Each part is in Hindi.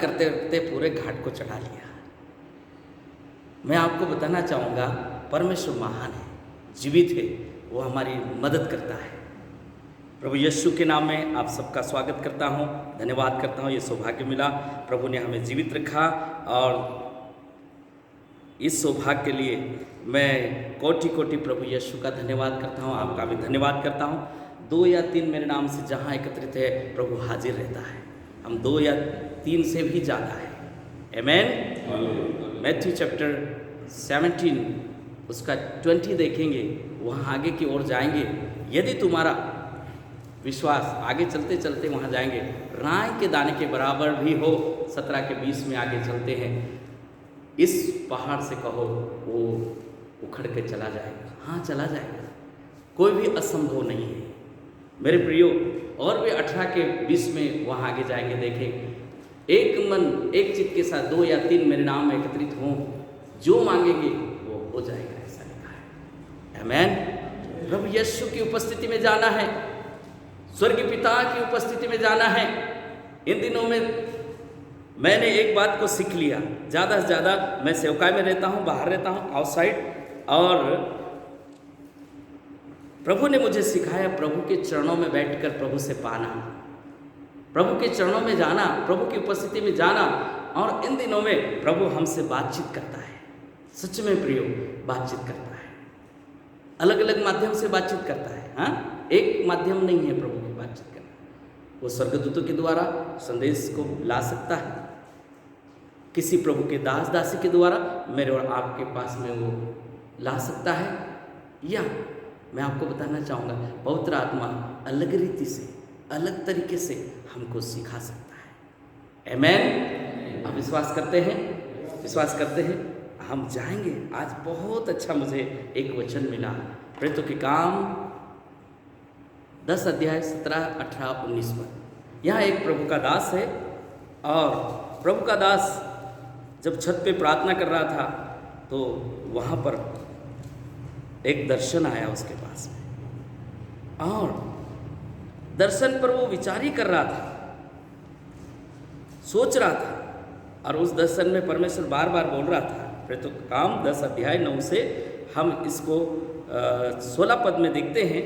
करते करते पूरे घाट को चढ़ा लिया। मैं आपको बताना चाहूँगा, परमेश्वर महान है, जीवित है, वो हमारी मदद करता है। प्रभु यीशु के नाम में आप सबका स्वागत करता हूँ, धन्यवाद करता हूँ। ये सौभाग्य मिला, प्रभु ने हमें जीवित रखा, और इस सौभाग्य के लिए मैं कोटि कोटि प्रभु यीशु का धन्यवाद करता हूँ, आपका भी धन्यवाद करता हूँ। 2 या 3 मेरे नाम से जहाँ एकत्रित है, प्रभु हाजिर रहता है। हम 2 या 3 से भी ज़्यादा है। आमेन। मैथ्यू चैप्टर 17 उसका 20 देखेंगे, वहाँ आगे की ओर जाएंगे। यदि तुम्हारा विश्वास, आगे चलते चलते वहाँ जाएंगे, राई के दाने के बराबर भी हो, 17 के 20 में आगे चलते हैं। इस पहाड़ से कहो, वो उखड़ के चला जाएगा। हाँ, चला जाएगा, कोई भी असंभव नहीं है मेरे प्रियो। और भी 18 के 20 में वहाँ आगे जाएंगे, देखें। एक मन एक चित्त के साथ 2 या 3 मेरे नाम में एकत्रित हों, जो मांगेंगे वो हो जाएगा, ऐसा लिखा है। आमेन। प्रभु यीशु की उपस्थिति में जाना है, स्वर्गीय पिता की उपस्थिति में जाना है। इन दिनों में मैंने एक बात को सीख लिया, ज़्यादा से ज़्यादा मैं सेवकाई में रहता हूँ, बाहर रहता हूँ, आउटसाइड, और प्रभु ने मुझे सिखाया प्रभु के चरणों में बैठकर प्रभु से पाना, प्रभु के चरणों में जाना, प्रभु की उपस्थिति में जाना। और इन दिनों में प्रभु हमसे बातचीत करता है, सच में प्रियो, बातचीत करता है, अलग अलग माध्यम से बातचीत करता है। हाँ, एक माध्यम नहीं है प्रभु की बातचीत करना। वो स्वर्गदूतों के द्वारा संदेश को ला सकता है, किसी प्रभु के दास दासी के द्वारा मेरे और आपके पास में वो ला सकता है, या मैं आपको बताना चाहूँगा, पवित्र आत्मा अलग रीति से, अलग तरीके से हमको सिखा सकता है। आमेन। आप विश्वास करते हैं? विश्वास करते हैं? हम जाएंगे। आज बहुत अच्छा मुझे एक वचन मिला, प्रेरितों के काम 10 अध्याय 17, 18, 19 पर। यहाँ एक प्रभु का दास है, और प्रभु का दास जब छत पे प्रार्थना कर रहा था, तो वहाँ पर एक दर्शन आया उसके पास में, और दर्शन पर वो विचार ही कर रहा था, सोच रहा था, और उस दर्शन में परमेश्वर बार बार बोल रहा था। प्रेरितों का काम 10 अध्याय 9 से हम इसको 16 पद में देखते हैं,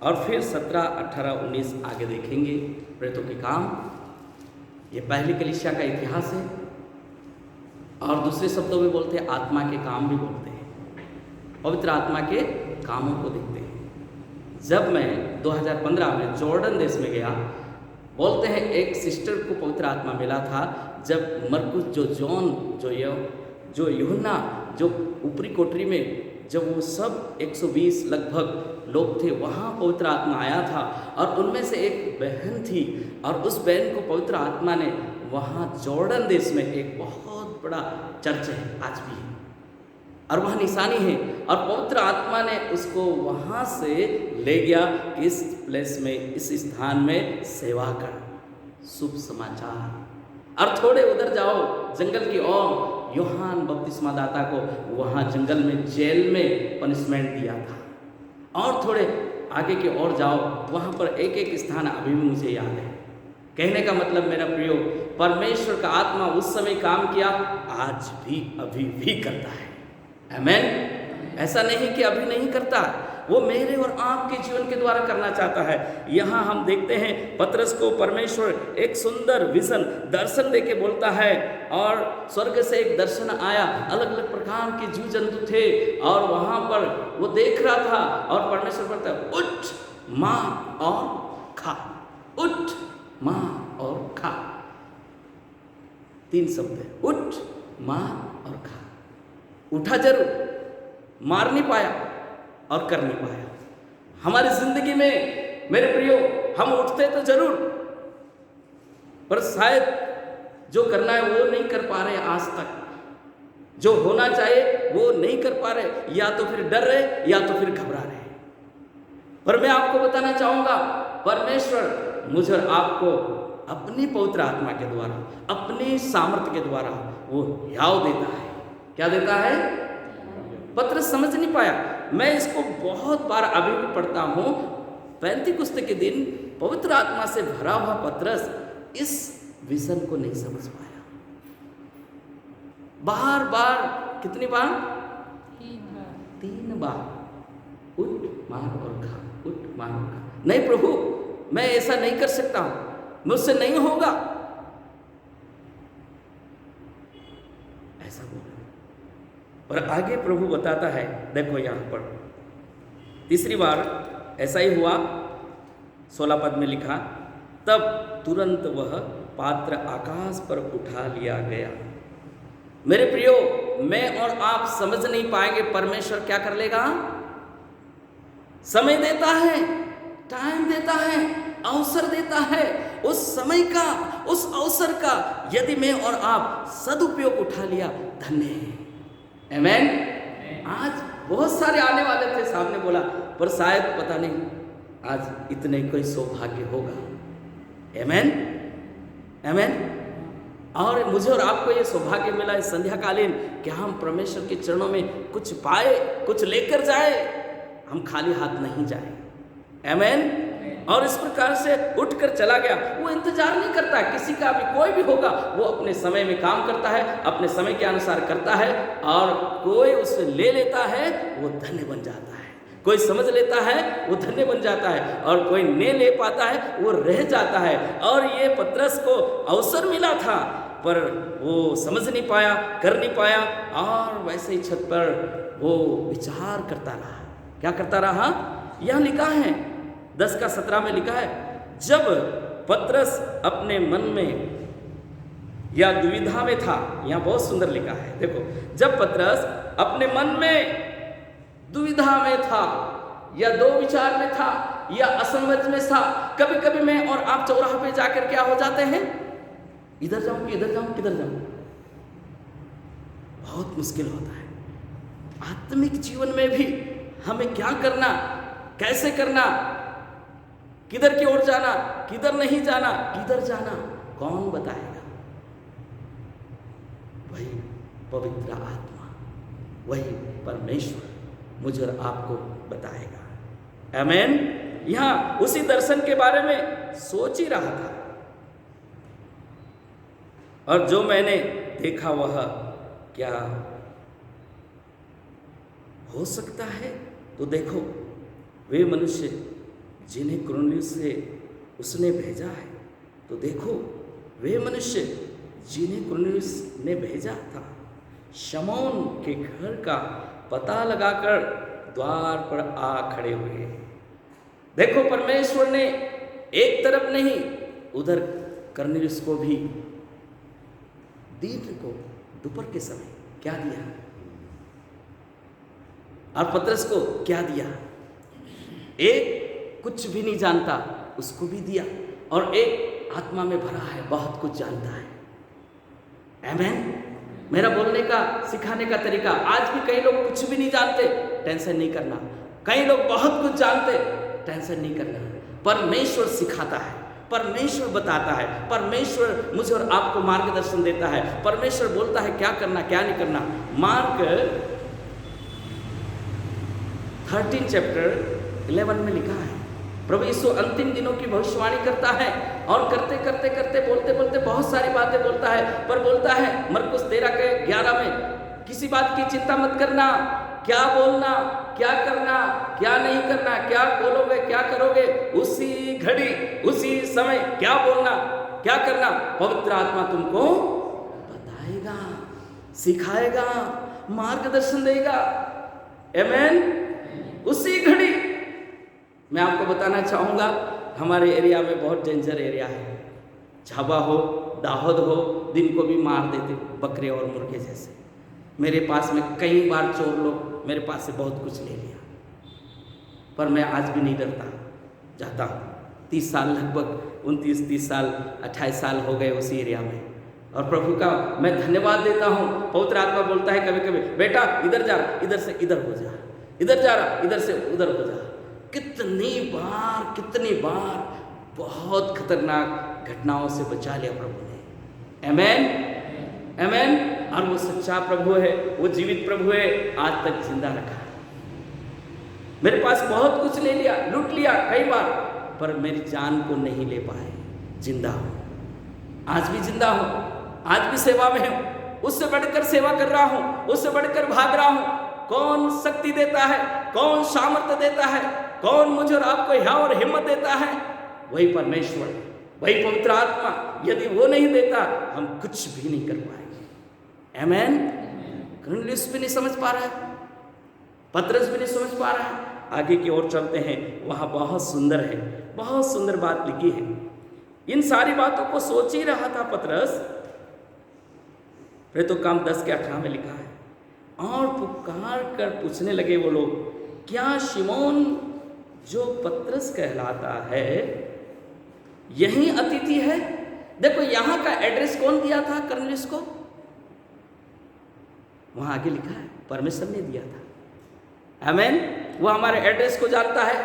और फिर 17, 18, 19 आगे देखेंगे। प्रेरितों के काम, ये पहली कलीसिया का इतिहास है, और दूसरे शब्दों में बोलते हैं आत्मा के काम भी बोलते हैं, पवित्र आत्मा के कामों को देखते हैं। जब मैं 2015 में जॉर्डन देश में गया, बोलते हैं एक सिस्टर को पवित्र आत्मा मिला था, जब मरकुस, जो जॉन, जो यूहन्ना, जो ऊपरी कोठरी में जब वो सब 120 लगभग लोग थे, वहाँ पवित्र आत्मा आया था, और उनमें से एक बहन थी, और उस बहन को पवित्र आत्मा ने वहाँ जॉर्डन देश में एक बहुत बड़ा चर्च है आज भी, और वह निशानी है, और पवित्र आत्मा ने उसको वहाँ से ले गया, इस प्लेस में, इस स्थान में सेवा कर, शुभ समाचार। और थोड़े उधर जाओ जंगल की ओर, यूहन्ना बपतिस्मा दाता को वहाँ जंगल में, जेल में पनिशमेंट दिया था। और थोड़े आगे की ओर जाओ, वहाँ पर एक एक स्थान अभी भी मुझे याद है। कहने का मतलब मेरा प्रियो, परमेश्वर का आत्मा उस समय काम किया, आज भी अभी भी करता है। आमेन। ऐसा नहीं कि अभी नहीं करता, वो मेरे और आपके जीवन के द्वारा करना चाहता है। यहाँ हम देखते हैं पतरस को परमेश्वर एक सुंदर विजन, दर्शन देके बोलता है, और स्वर्ग से एक दर्शन आया, अलग अलग प्रकार के जीव जंतु थे, और वहाँ पर वो देख रहा था, और परमेश्वर बोलता है, उठ माँ और खा, उठ माँ और खा। 3 शब्द है, उठ माँ और खा। उठा जरूर, मार नहीं पाया और कर नहीं पाया। हमारी जिंदगी में मेरे प्रियो, हम उठते तो जरूर, पर शायद जो करना है वो नहीं कर पा रहे आज तक, जो होना चाहिए वो नहीं कर पा रहे, या तो फिर डर रहे, या तो फिर घबरा रहे। पर मैं आपको बताना चाहूँगा, परमेश्वर मुझे और आपको अपनी पवित्र आत्मा के द्वारा, अपनी सामर्थ्य के द्वारा वो याव देता है। क्या देता है? पतरस समझ नहीं पाया। मैं इसको बहुत बार अभी भी पढ़ता हूँ। पेंतीकुस्त के दिन पवित्र आत्मा से भरा हुआ पतरस इस विजन को नहीं समझ पाया। बार बार, कितनी बार? 3 बार। 3 बार उठ मार और खा, उठ मार और खा। नहीं प्रभु, मैं ऐसा नहीं कर सकता हूं, मुझसे नहीं होगा, ऐसा बोला। और आगे प्रभु बताता है, देखो यहां पर तीसरी बार ऐसा ही हुआ। 16 पद में लिखा, तब तुरंत वह पात्र आकाश पर उठा लिया गया। मेरे प्रियो, मैं और आप समझ नहीं पाएंगे परमेश्वर क्या कर लेगा। समय देता है, टाइम देता है, अवसर देता है। उस समय का, उस अवसर का यदि मैं और आप सदुपयोग उठा लिया, धन्य है। आमेन। आज बहुत सारे आने वाले थे, सामने बोला, पर शायद पता नहीं आज इतने कोई सौभाग्य होगा। आमेन, आमेन। और मुझे और आपको ये सौभाग्य मिला है संध्याकालीन कि हम परमेश्वर के चरणों में कुछ पाए, कुछ लेकर जाए, हम खाली हाथ नहीं जाए। आमेन। और इस प्रकार से उठकर चला गया। वो इंतजार नहीं करता किसी का भी, कोई भी होगा, वो अपने समय में काम करता है, अपने समय के अनुसार करता है। और कोई उसे ले लेता है, वो धन्य बन जाता है। कोई समझ लेता है, वो धन्य बन जाता है। और कोई नहीं ले पाता है, वो रह जाता है। और ये पतरस को अवसर मिला था, पर वो समझ नहीं पाया, कर नहीं पाया, और वैसे ही छत पर वो विचार करता रहा। क्या करता रहा? यह लिखा है 10 का 17 में लिखा है, जब पतरस अपने मन में या दुविधा में था। यहां बहुत सुंदर लिखा है, देखो, जब पतरस अपने मन में दुविधा में था, या दो विचार में था, या असमझ में था। कभी कभी मैं और आप चौराहे पे जाकर क्या हो जाते हैं, इधर जाऊं कि इधर जाऊं, किधर जाऊं, बहुत मुश्किल होता है। आत्मिक जीवन में भी हमें क्या करना, कैसे करना, किधर की ओर जाना, किधर नहीं जाना, किधर जाना, कौन बताएगा? वही पवित्र आत्मा, वही परमेश्वर मुझे और आपको बताएगा। आमेन। यहां उसी दर्शन के बारे में सोच ही रहा था, और जो मैंने देखा वह क्या हो सकता है? तो देखो, वे मनुष्य जिन्हें कुरनेलियुस से उसने भेजा है, तो देखो वे मनुष्य जिन्हें कुरनेलियुस ने भेजा था, शमौन के घर का पता लगाकर द्वार पर आ खड़े हुए। देखो, परमेश्वर ने एक तरफ नहीं, उधर कुरनेलियुस को भी दिन को, दोपहर के समय क्या दिया, और पतरस को क्या दिया? एक कुछ भी नहीं जानता, उसको भी दिया, और एक आत्मा में भरा है, बहुत कुछ जानता है। आमेन। मेरा बोलने का, सिखाने का तरीका, आज भी कई लोग कुछ भी नहीं जानते, टेंशन नहीं करना। कई लोग बहुत कुछ जानते, टेंशन नहीं करना। परमेश्वर सिखाता है, परमेश्वर बताता है, परमेश्वर मुझे और आपको मार्गदर्शन देता है। परमेश्वर बोलता है क्या करना, क्या नहीं करना। मार्क 13 चैप्टर 11 में लिखा है, प्रभु यीशु अंतिम दिनों की भविष्यवाणी करता है, और करते करते करते, बोलते बोलते बहुत सारी बातें बोलता है। पर बोलता है मरकुस 13 के 11 में, किसी बात की चिंता मत करना, क्या बोलना, क्या करना, क्या नहीं करना, क्या बोलोगे, क्या करोगे, उसी घड़ी, उसी समय क्या बोलना, क्या करना, पवित्र आत्मा तुमको बताएगा, सिखाएगा, मार्गदर्शन देगा। आमेन। उसी घड़ी मैं आपको बताना चाहूँगा, हमारे एरिया में बहुत डेंजर एरिया है। झाबा हो, दाहोद हो, दिन को भी मार देते बकरे और मुर्गे जैसे। मेरे पास में कई बार चोर लोग मेरे पास से बहुत कुछ ले लिया, पर मैं आज भी नहीं डरता, जाता हूँ। 30 साल, लगभग 29-30 साल, 28 साल हो गए उसी एरिया में, और प्रभु का मैं धन्यवाद देता हूँ। पवित्र आत्मा बोलता है कभी कभी, बेटा इधर जा, इधर से इधर हो जा, इधर जा रहा, इधर से उधर हो जा। कितनी बार बहुत खतरनाक घटनाओं से बचा लिया प्रभु ने। आमेन, आमेन। और वो सच्चा प्रभु है, वो जीवित प्रभु है, आज तक जिंदा रखा। मेरे पास बहुत कुछ ले लिया, लूट लिया कई बार, पर मेरी जान को नहीं ले पाए। जिंदा हूं, आज भी जिंदा हूं, आज भी सेवा में हूं। उससे बढ़कर सेवा कर रहा हूं, उससे बढ़कर भाग रहा हूं। कौन शक्ति देता है, कौन सामर्थ्य देता है, कौन मुझे और आपको हिया और हिम्मत देता है? वही परमेश्वर, वही पवित्र आत्मा। यदि वो नहीं देता हम कुछ भी नहीं कर पाएंगे। आमेन। कुरनेलियुस भी नहीं समझ पा रहा है, पतरस भी नहीं समझ पा रहा है। आगे की ओर चलते हैं, वहां बहुत सुंदर है, बहुत सुंदर बात लिखी है। इन सारी बातों को सोच ही रहा था पतरस। फिर तो काम 10 के 18 में लिखा है, और पुकार कर पूछने लगे वो लोग, क्या शिमोन जो पतरस कहलाता है यही अतिथि है? देखो यहां का एड्रेस कौन दिया था कुरनेलियुस को? वहां आगे लिखा है परमेश्वर ने दिया था। आमेन। वो हमारे एड्रेस को जानता है,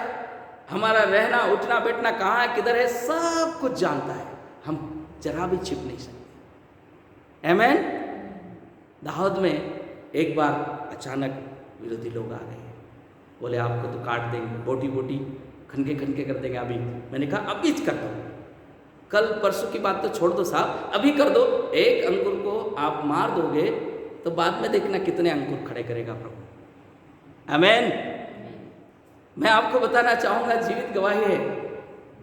हमारा रहना उठना बैठना कहाँ है, किधर है, सब कुछ जानता है। हम जरा भी छिप नहीं सकते। आमेन। दाऊद में एक बार अचानक विरोधी लोग आ गए, बोले आपको तो काट देंगे, बोटी बोटी खनके खनके कर देंगे अभी। मैंने कहा अभी कर दो, कल परसों की बात तो छोड़ दो साहब, अभी कर दो। एक अंकुर को आप मार दोगे तो बाद में देखना कितने अंकुर खड़े करेगा प्रभु। आमेन। मैं आपको बताना चाहूँगा, जीवित गवाही है,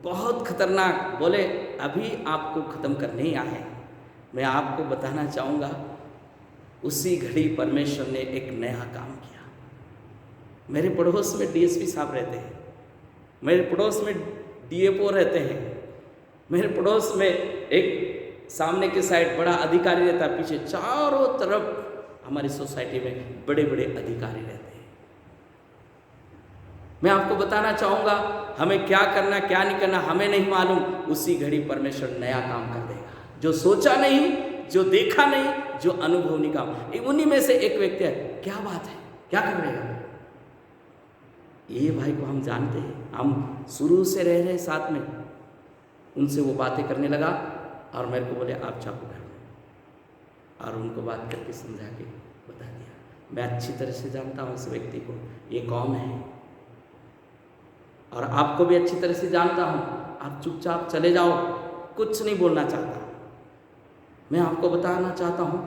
बहुत खतरनाक। बोले अभी आपको ख़त्म करने ही आए। मैं आपको बताना चाहूँगा, उसी घड़ी परमेश्वर ने एक नया काम किया। मेरे पड़ोस में डीएसपी साहब रहते हैं, मेरे पड़ोस में डीएफओ रहते हैं, मेरे पड़ोस में एक सामने के साइड बड़ा अधिकारी रहता है, पीछे चारों तरफ हमारी सोसाइटी में बड़े बड़े अधिकारी रहते हैं। मैं आपको बताना चाहूँगा, हमें क्या करना क्या नहीं करना हमें नहीं मालूम, उसी घड़ी परमेश्वर नया काम कर देगा। जो सोचा नहीं, जो देखा नहीं, जो अनुभव नहीं काम, उन्हीं में से एक व्यक्ति है। क्या बात है, क्या कर रहे हैं? ये भाई को हम जानते हैं, हम शुरू से रह रहे साथ में। उनसे वो बातें करने लगा और मेरे को बोले आप चाकू कर, और उनको बात करके समझा के बता दिया। मैं अच्छी तरह से जानता हूँ इस व्यक्ति को, ये कौन है, और आपको भी अच्छी तरह से जानता हूँ। आप चुपचाप चले जाओ, कुछ नहीं बोलना चाहता। मैं आपको बताना चाहता हूँ,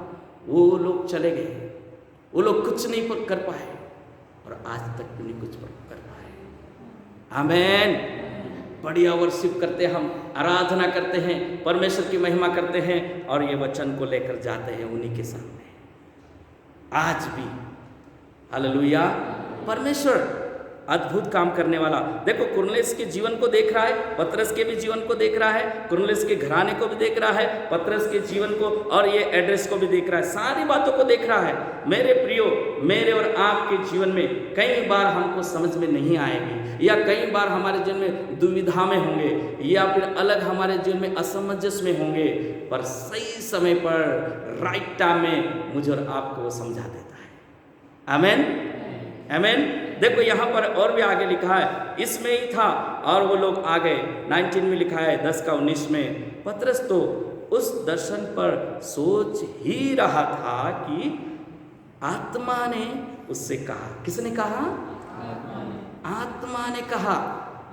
वो लोग चले गए, वो लोग कुछ नहीं कर पाए, और आज तक भी नहीं कुछ कर पाए। आमेन। बढ़िया वर्शिप करते, हम आराधना करते हैं, परमेश्वर की महिमा करते हैं, और ये वचन को लेकर जाते हैं उन्हीं के सामने। आज भी हालेलुया। परमेश्वर अद्भुत काम करने वाला। देखो कुरनेलियुस के जीवन को देख रहा है, पतरस के भी जीवन को देख रहा है, कुरनेलियुस के घराने को भी देख रहा है, पतरस के जीवन को और ये एड्रेस को भी देख रहा है, सारी बातों को देख रहा है। मेरे प्रियो, मेरे और आपके जीवन में कई बार हमको समझ में नहीं आएगी, या कई बार हमारे जीवन में दुविधा में होंगे, या फिर अलग हमारे जीवन में असमंजस में होंगे, पर सही समय पर राइट टाइम में मुझे और आपको वो समझा देता है। आमेन। आमेन। देखो यहाँ पर और भी आगे लिखा है, इसमें ही था और वो लोग आ गए। 19 में लिखा है 10 का 19 में, पतरस तो उस दर्शन पर सोच ही रहा था कि आत्मा ने उससे कहा। किसने कहा? आत्मा ने कहा।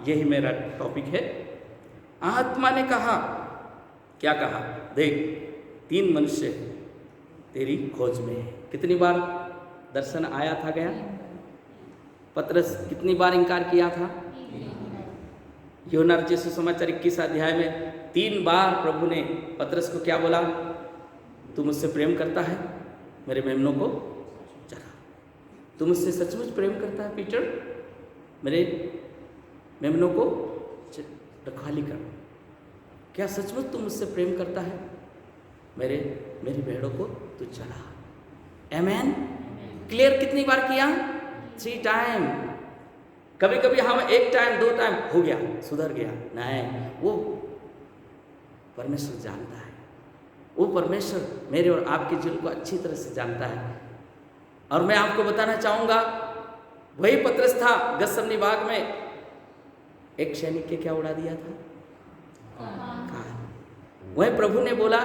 यही मेरा टॉपिक है। आत्मा ने कहा। क्या कहा? देख, 3 मनुष्य तेरी खोज में है। कितनी बार दर्शन आया था, गया? पतरस कितनी बार इनकार किया था? यूहन्ना रचित सुसमाचार 21 अध्याय में 3 बार प्रभु ने पतरस को क्या बोला? तू मुझसे प्रेम करता है, मेरे मेमनों को चरा। तू मुझसे सचमुच प्रेम करता है पीटर, मेरे मेमनों को रखवाली कर। क्या सचमुच तू मुझसे प्रेम करता है? मेरी भेड़ों को तू चरा। आमेन। क्लियर कितनी बार किया? 3 टाइम। कभी कभी हम 1 टाइम 2 टाइम हो गया, सुधर गया, नहीं, वो परमेश्वर जानता है। वो परमेश्वर मेरे और आपके जीवन को अच्छी तरह से जानता है। और मैं आपको बताना चाहूँगा, वही पतरस था गसमनी बाग में, एक सैनिक के क्या उड़ा दिया था? कान। वही प्रभु ने बोला,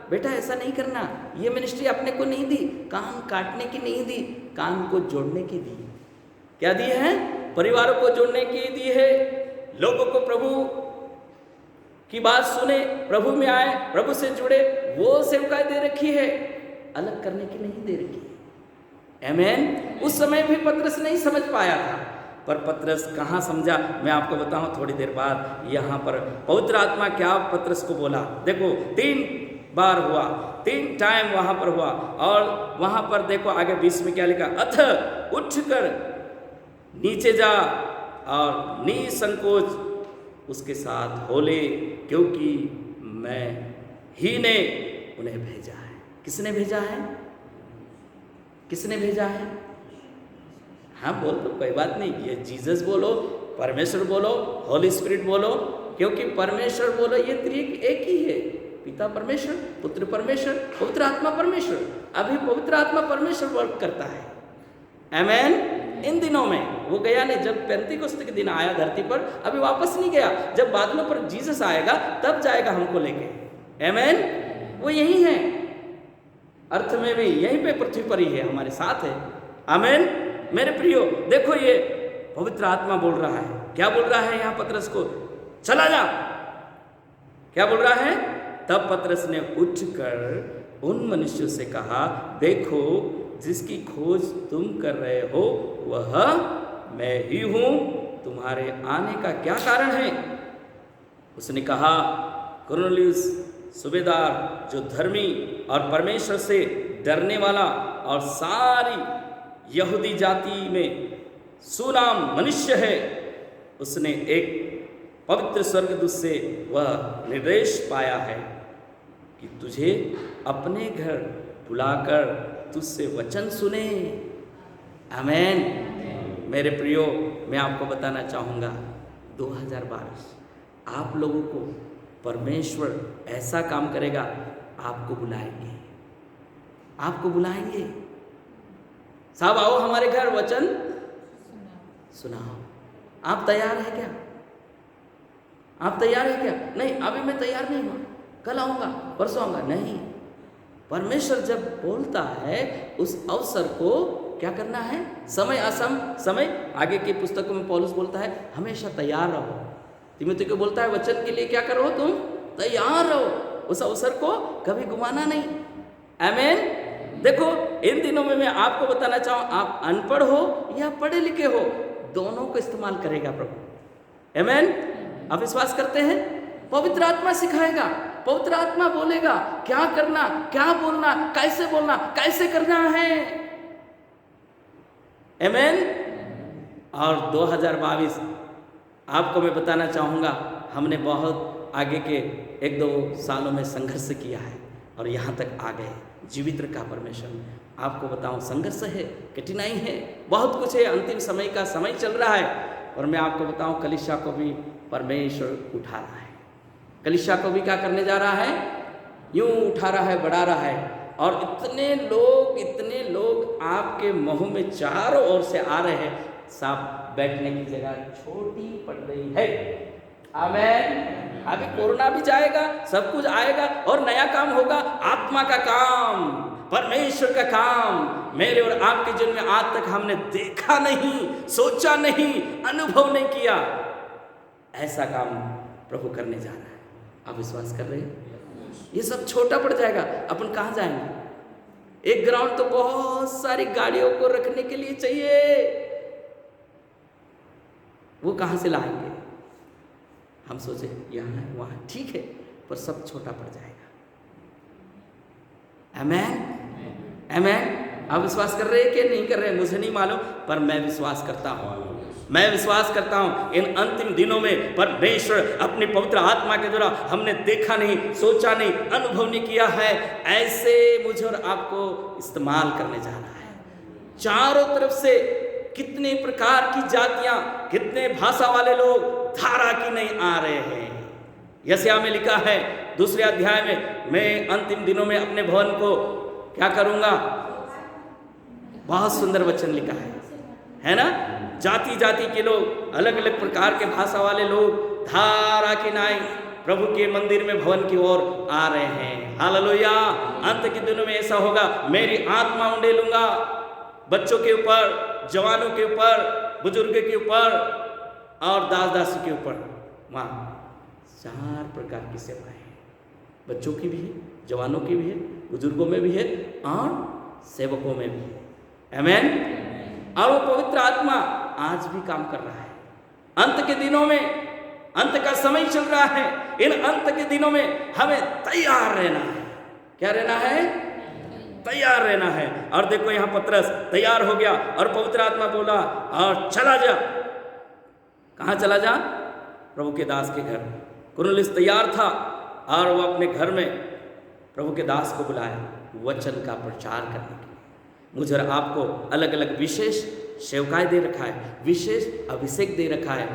बेटा ऐसा नहीं करना, ये मिनिस्ट्री अपने को नहीं दी, कान काटने की नहीं दी, कान को जोड़ने की दी। क्या दी है? परिवारों को जोड़ने की दी है। लोगों को प्रभु की बात सुने, प्रभु में आए, प्रभु से जुड़े, वो सेवकाई दे रखी है। अलग करने की नहीं दे रखी है। आमीन। उस समय भी पतरस नहीं समझ पाया था, पर पतरस कहाँ समझा, मैं आपको बताऊं थोड़ी देर बाद। यहाँ पर पवित्र आत्मा क्या पतरस को बोला, देखो 3 बार हुआ, 3 टाइम वहाँ पर हुआ। और वहाँ पर देखो आगे 20 में क्या लिखा, अथ उठकर नीचे जा और निसंकोच उसके साथ हो ले, क्योंकि मैं ही ने उन्हें भेजा है। किसने भेजा है? किसने भेजा है? हाँ बोल दो, कोई बात नहीं, ये जीसस बोलो, परमेश्वर बोलो, होली स्पिरिट बोलो, क्योंकि परमेश्वर बोलो ये त्रिएक एक ही है, पिता परमेश्वर, पुत्र परमेश्वर, पवित्र आत्मा परमेश्वर। अभी पवित्र आत्मा परमेश्वर वर्क करता है। आमीन। इन दिनों में वो गया नहीं, जब पेंतीकोस्त के दिन आया धरती पर, अभी वापस नहीं गया। जब बादलों पर जीसस आएगा तब जाएगा हमको लेके। आमीन। वो यही है, अर्थ में भी यहीं पे पृथ्वी पर ही है, हमारे साथ है। आमीन। मेरे प्रियो देखो, ये पवित्र आत्मा बोल रहा है, क्या बोल रहा है यहाँ पतरस को, चला जा। क्या बोल रहा है? तब पतरस ने उठकर उन मनुष्यों से कहा, देखो जिसकी खोज तुम कर रहे हो वह मैं ही हूँ, तुम्हारे आने का क्या कारण है? उसने कहा, कुरनेलियुस सूबेदार, जो धर्मी और परमेश्वर से डरने वाला और सारी यहूदी जाति में सुनाम मनुष्य है, उसने एक पवित्र स्वर्गदूत से वह निर्देश पाया है कि तुझे अपने घर बुलाकर तुझसे वचन सुने। आमीन। मेरे प्रियो, मैं आपको बताना चाहूँगा 2022 आप लोगों को परमेश्वर ऐसा काम करेगा, आपको बुलाएंगे, आपको बुलाएंगे, साहब आओ हमारे घर वचन सुनाओ। आप तैयार है क्या? आप तैयार है क्या? नहीं, अभी मैं तैयार नहीं हुआ, कल आऊँगा, परसों आऊँगा, नहीं। परमेश्वर जब बोलता है उस अवसर को क्या करना है, समय असम समय, आगे की पुस्तकों में पौलुस बोलता है हमेशा तैयार रहो। तीमुथियुस को बोलता है वचन के लिए क्या करो, तुम तैयार रहो, उस अवसर को कभी गुमाना नहीं। आमीन। देखो इन दिनों में मैं आपको बताना चाहूँ, आप अनपढ़ हो या पढ़े लिखे हो, दोनों को इस्तेमाल करेगा प्रभु। आमीन। आप विश्वास करते हैं? पवित्र आत्मा सिखाएगा, पवित्र आत्मा बोलेगा क्या करना, क्या बोलना, कैसे बोलना, कैसे करना है। आमीन। और 2022 आपको मैं बताना चाहूँगा, हमने बहुत आगे के 1-2 सालों में संघर्ष किया है और यहाँ तक आ गए। जीवित रखा परमेश्वर। आपको बताऊँ संघर्ष है, कठिनाई है, बहुत कुछ है, अंतिम समय का समय चल रहा है। और मैं आपको बताऊँ कलीसिया को भी परमेश्वर उठा रहा है, कलीसिया को भी क्या करने जा रहा है, यूं उठा रहा है, बढ़ा रहा है। और इतने लोग आपके मुंह में चारों ओर से आ रहे हैं, साफ बैठने की जगह छोटी पड़ रही है। आमीन। अभी कोरोना भी जाएगा, सब कुछ आएगा और नया काम होगा, आत्मा का काम, परमेश्वर का काम। मेरे और आपके जीवन में आज तक हमने देखा नहीं, सोचा नहीं, अनुभव नहीं किया, ऐसा काम प्रभु करने जा रहा है। आप विश्वास कर रहे हैं? ये सब छोटा पड़ जाएगा, अपन कहाँ जाएंगे? एक ग्राउंड तो बहुत सारी गाड़ियों को रखने के लिए चाहिए, वो कहाँ से लाएंगे? हम सोचे यहाँ है वहाँ ठीक है, पर सब छोटा पड़ जाएगा। आमीन। आमीन। आप विश्वास कर रहे हैं कि नहीं कर रहे हैं मुझे नहीं मालूम, पर मैं विश्वास करता हूँ। मैं विश्वास करता हूँ इन अंतिम दिनों में परमेश्वर अपने पवित्र आत्मा के द्वारा, हमने देखा नहीं, सोचा नहीं, अनुभव नहीं किया है, ऐसे मुझे और आपको इस्तेमाल करने जा रहा है। चारों तरफ से कितने प्रकार की जातियां, कितने भाषा वाले लोग धारा की नहीं आ रहे हैं। यशायाह में लिखा है 2 अध्याय में, मैं अंतिम दिनों में अपने भवन को क्या करूँगा। बहुत सुंदर वचन लिखा है ना? जाति जाति के लोग, अलग अलग प्रकार के भाषा वाले लोग धारा की नाई प्रभु के मंदिर में, भवन की ओर आ रहे हैं। हालेलुया। अंत के दिनों में ऐसा होगा, मेरी आत्मा उंडेलूंगा बच्चों के ऊपर, जवानों के ऊपर, बुजुर्ग के ऊपर और दास दासी के ऊपर। वहाँ 4 प्रकार की सेवाएं हैं, बच्चों की भी है, जवानों की भी है, बुजुर्गों में भी है और सेवकों में भी है। आमीन। और वो पवित्र आत्मा आज भी काम कर रहा है। अंत के दिनों में, अंत का समय चल रहा है, इन अंत के दिनों में हमें तैयार रहना है। क्या रहना है? तैयार रहना है। और देखो यहाँ पतरस तैयार हो गया और पवित्र आत्मा बोला और चला जा। कहाँ चला जा? प्रभु के दास के घर। कुरनेलियुस तैयार था और वो अपने घर में प्रभु के दास को बुलाया वचन का प्रचार करने के लिए। मुझे और आपको अलग अलग विशेष सेवकाएं दे रखा है, विशेष अभिषेक दे रखा है,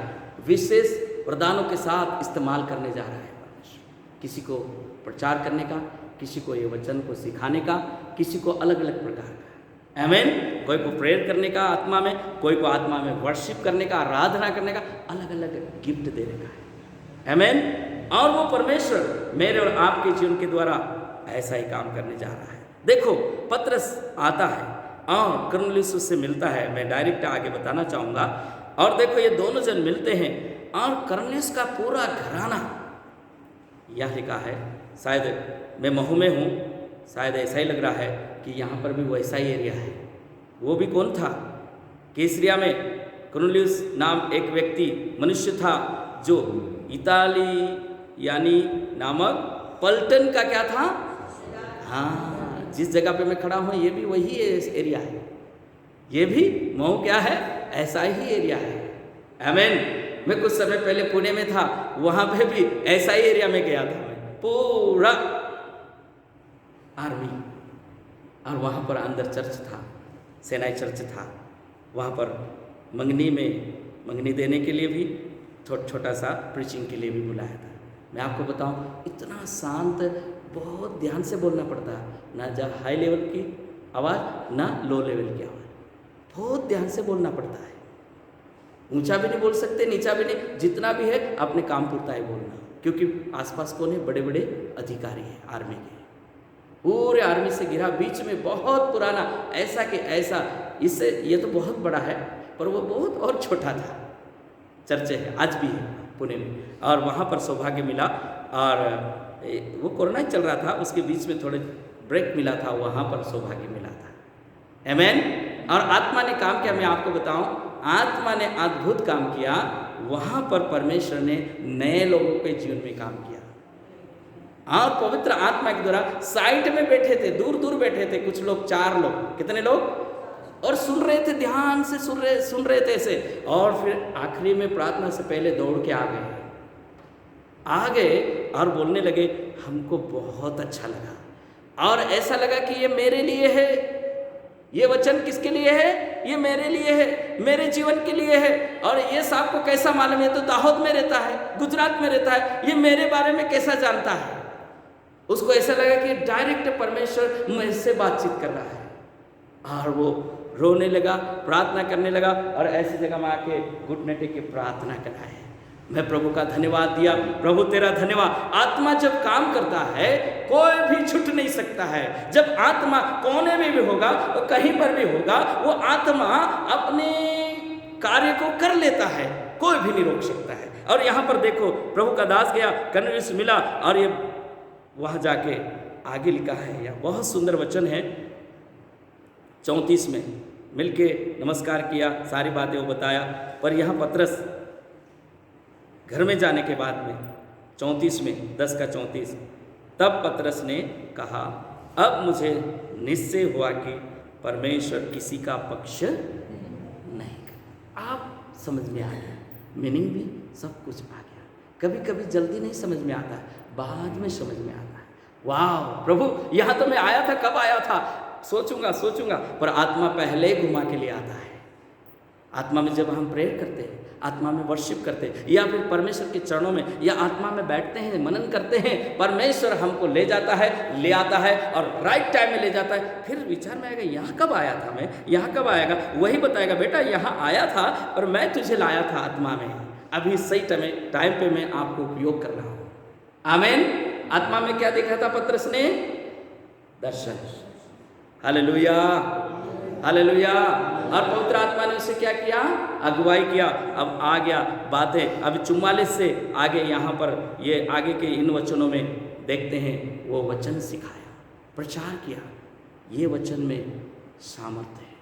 विशेष वरदानों के साथ इस्तेमाल करने जा रहा है। किसी को प्रचार करने का, किसी को ये वचन को सिखाने का, किसी को अलग अलग प्रकार का। आमीन। कोई को प्रेयर करने का आत्मा में, कोई को आत्मा में वर्शिप करने का, आराधना करने का, अलग अलग गिफ्ट दे रखा है। आमीन। और वो परमेश्वर मेरे और आपके जीवन के द्वारा ऐसा ही काम करने जा रहा है। देखो पतरस आता है और कुरनेलियुस से मिलता है। मैं डायरेक्ट आगे बताना चाहूँगा। और देखो ये दोनों जन मिलते हैं और कुरनेलियुस का पूरा घराना, यह लिखा है, शायद मैं महू में हूँ, शायद ऐसा ही लग रहा है कि यहाँ पर भी वैसा ही एरिया है। वो भी कौन था? कैसरिया में कुरनेलियुस नाम एक व्यक्ति मनुष्य था जो इताली यानी नामक पलटन का क्या था? हाँ, जिस जगह पे मैं खड़ा हूँ ये भी वही एरिया है। ये भी महू क्या है? ऐसा ही एरिया है। आमीन। मैं कुछ समय पहले पुणे में था, वहाँ पे भी ऐसा ही एरिया में गया था। मैं पूरा आर्मी, और वहाँ पर अंदर चर्च था, सेनाई चर्च था। वहाँ पर मंगनी देने के लिए भी, छोटा सा प्रीचिंग के लिए भी बुलाया था। मैं आपको बताऊं, इतना शांत, बहुत ध्यान से बोलना पड़ता है, ना हाई लेवल की आवाज़ ना लो लेवल की आवाज़, बहुत ध्यान से बोलना पड़ता है। ऊंचा भी नहीं बोल सकते, नीचा भी नहीं, जितना भी है अपने काम पुरता ही बोलना, क्योंकि आसपास कौन है? बड़े बड़े अधिकारी हैं आर्मी के, पूरे आर्मी से घिरा, बीच में बहुत पुराना, ऐसा कि ऐसा, इससे ये तो बहुत बड़ा है पर वो बहुत और छोटा था। चर्च है, आज भी है पुणे में। और वहाँ पर सौभाग्य मिला, और वो कोरोना चल रहा था, उसके बीच में थोड़े ब्रेक मिला था, वहाँ पर सौभाग्य मिला था। आमीन। और आत्मा ने काम किया। मैं आपको बताऊं, आत्मा ने अद्भुत काम किया। वहाँ पर परमेश्वर ने नए लोगों के जीवन में काम किया, और पवित्र आत्मा के द्वारा साइड में बैठे थे, दूर दूर बैठे थे कुछ लोग, 4 लोग, कितने लोग, और सुन रहे थे, ध्यान से सुन रहे थे ऐसे। और फिर आखिरी में प्रार्थना से पहले दौड़ के आ गए और बोलने लगे, हमको बहुत अच्छा लगा और ऐसा लगा कि ये मेरे लिए है, ये वचन किसके लिए है? ये मेरे लिए है, मेरे जीवन के लिए है। और ये साहब को कैसा मालूम? ये तो दाहोद में रहता है, गुजरात में रहता है, ये मेरे बारे में कैसा जानता है? उसको ऐसा लगा कि डायरेक्ट परमेश्वर मुझसे बातचीत कर रहा है। और वो रोने लगा, प्रार्थना करने लगा, और ऐसी जगह में आके घुटने टेक के प्रार्थना कराए। मैं प्रभु का धन्यवाद दिया, प्रभु तेरा धन्यवाद। आत्मा जब काम करता है कोई भी छूट नहीं सकता है। जब आत्मा कोने में भी होगा, वो कहीं पर भी होगा, वो आत्मा अपने कार्य को कर लेता है, कोई भी नहीं रोक सकता है। और यहाँ पर देखो, प्रभु का दास गया, कुरनेलियुस मिला, और ये वहाँ जाके आगे लिखा है, यह बहुत सुंदर वचन है। 34 में मिलके नमस्कार किया, सारी बातें वो बताया। पर यहाँ पतरस घर में जाने के बाद में 34 में 10 का 34, तब पतरस ने कहा, अब मुझे निश्चय हुआ कि परमेश्वर किसी का पक्ष नहीं कर। आप समझ में आ गया, मीनिंग भी सब कुछ आ गया। कभी कभी जल्दी नहीं समझ में आता, बाद में समझ में आता है। वाह प्रभु, यहाँ तो मैं आया था, कब आया था, सोचूंगा, पर आत्मा पहले घुमा के लिए आता है। आत्मा में जब हम प्रेयर करते हैं, आत्मा में वर्शिप करते हैं, या फिर परमेश्वर के चरणों में या आत्मा में बैठते हैं, मनन करते हैं, परमेश्वर हमको ले जाता है, ले आता है, और राइट टाइम में ले जाता है। फिर विचार में आएगा, यहाँ कब आया था मैं, यहाँ कब आएगा, वही बताएगा, बेटा यहाँ आया था और मैं तुझे लाया था आत्मा में, अभी सही टाइम पे मैं आपको उपयोग कर रहा हूँ। आमीन। आत्मा में क्या देखा था पतरस ने? दर्शन। Hallelujah, hallelujah. और पवित्र आत्मा ने उसे क्या किया? अगुवाई किया। अब आ गया बातें, अब 44 से आगे, यहाँ पर ये आगे के इन वचनों में देखते हैं, वो वचन सिखाया। प्रचार किया। ये वचन में सामर्थ्य है।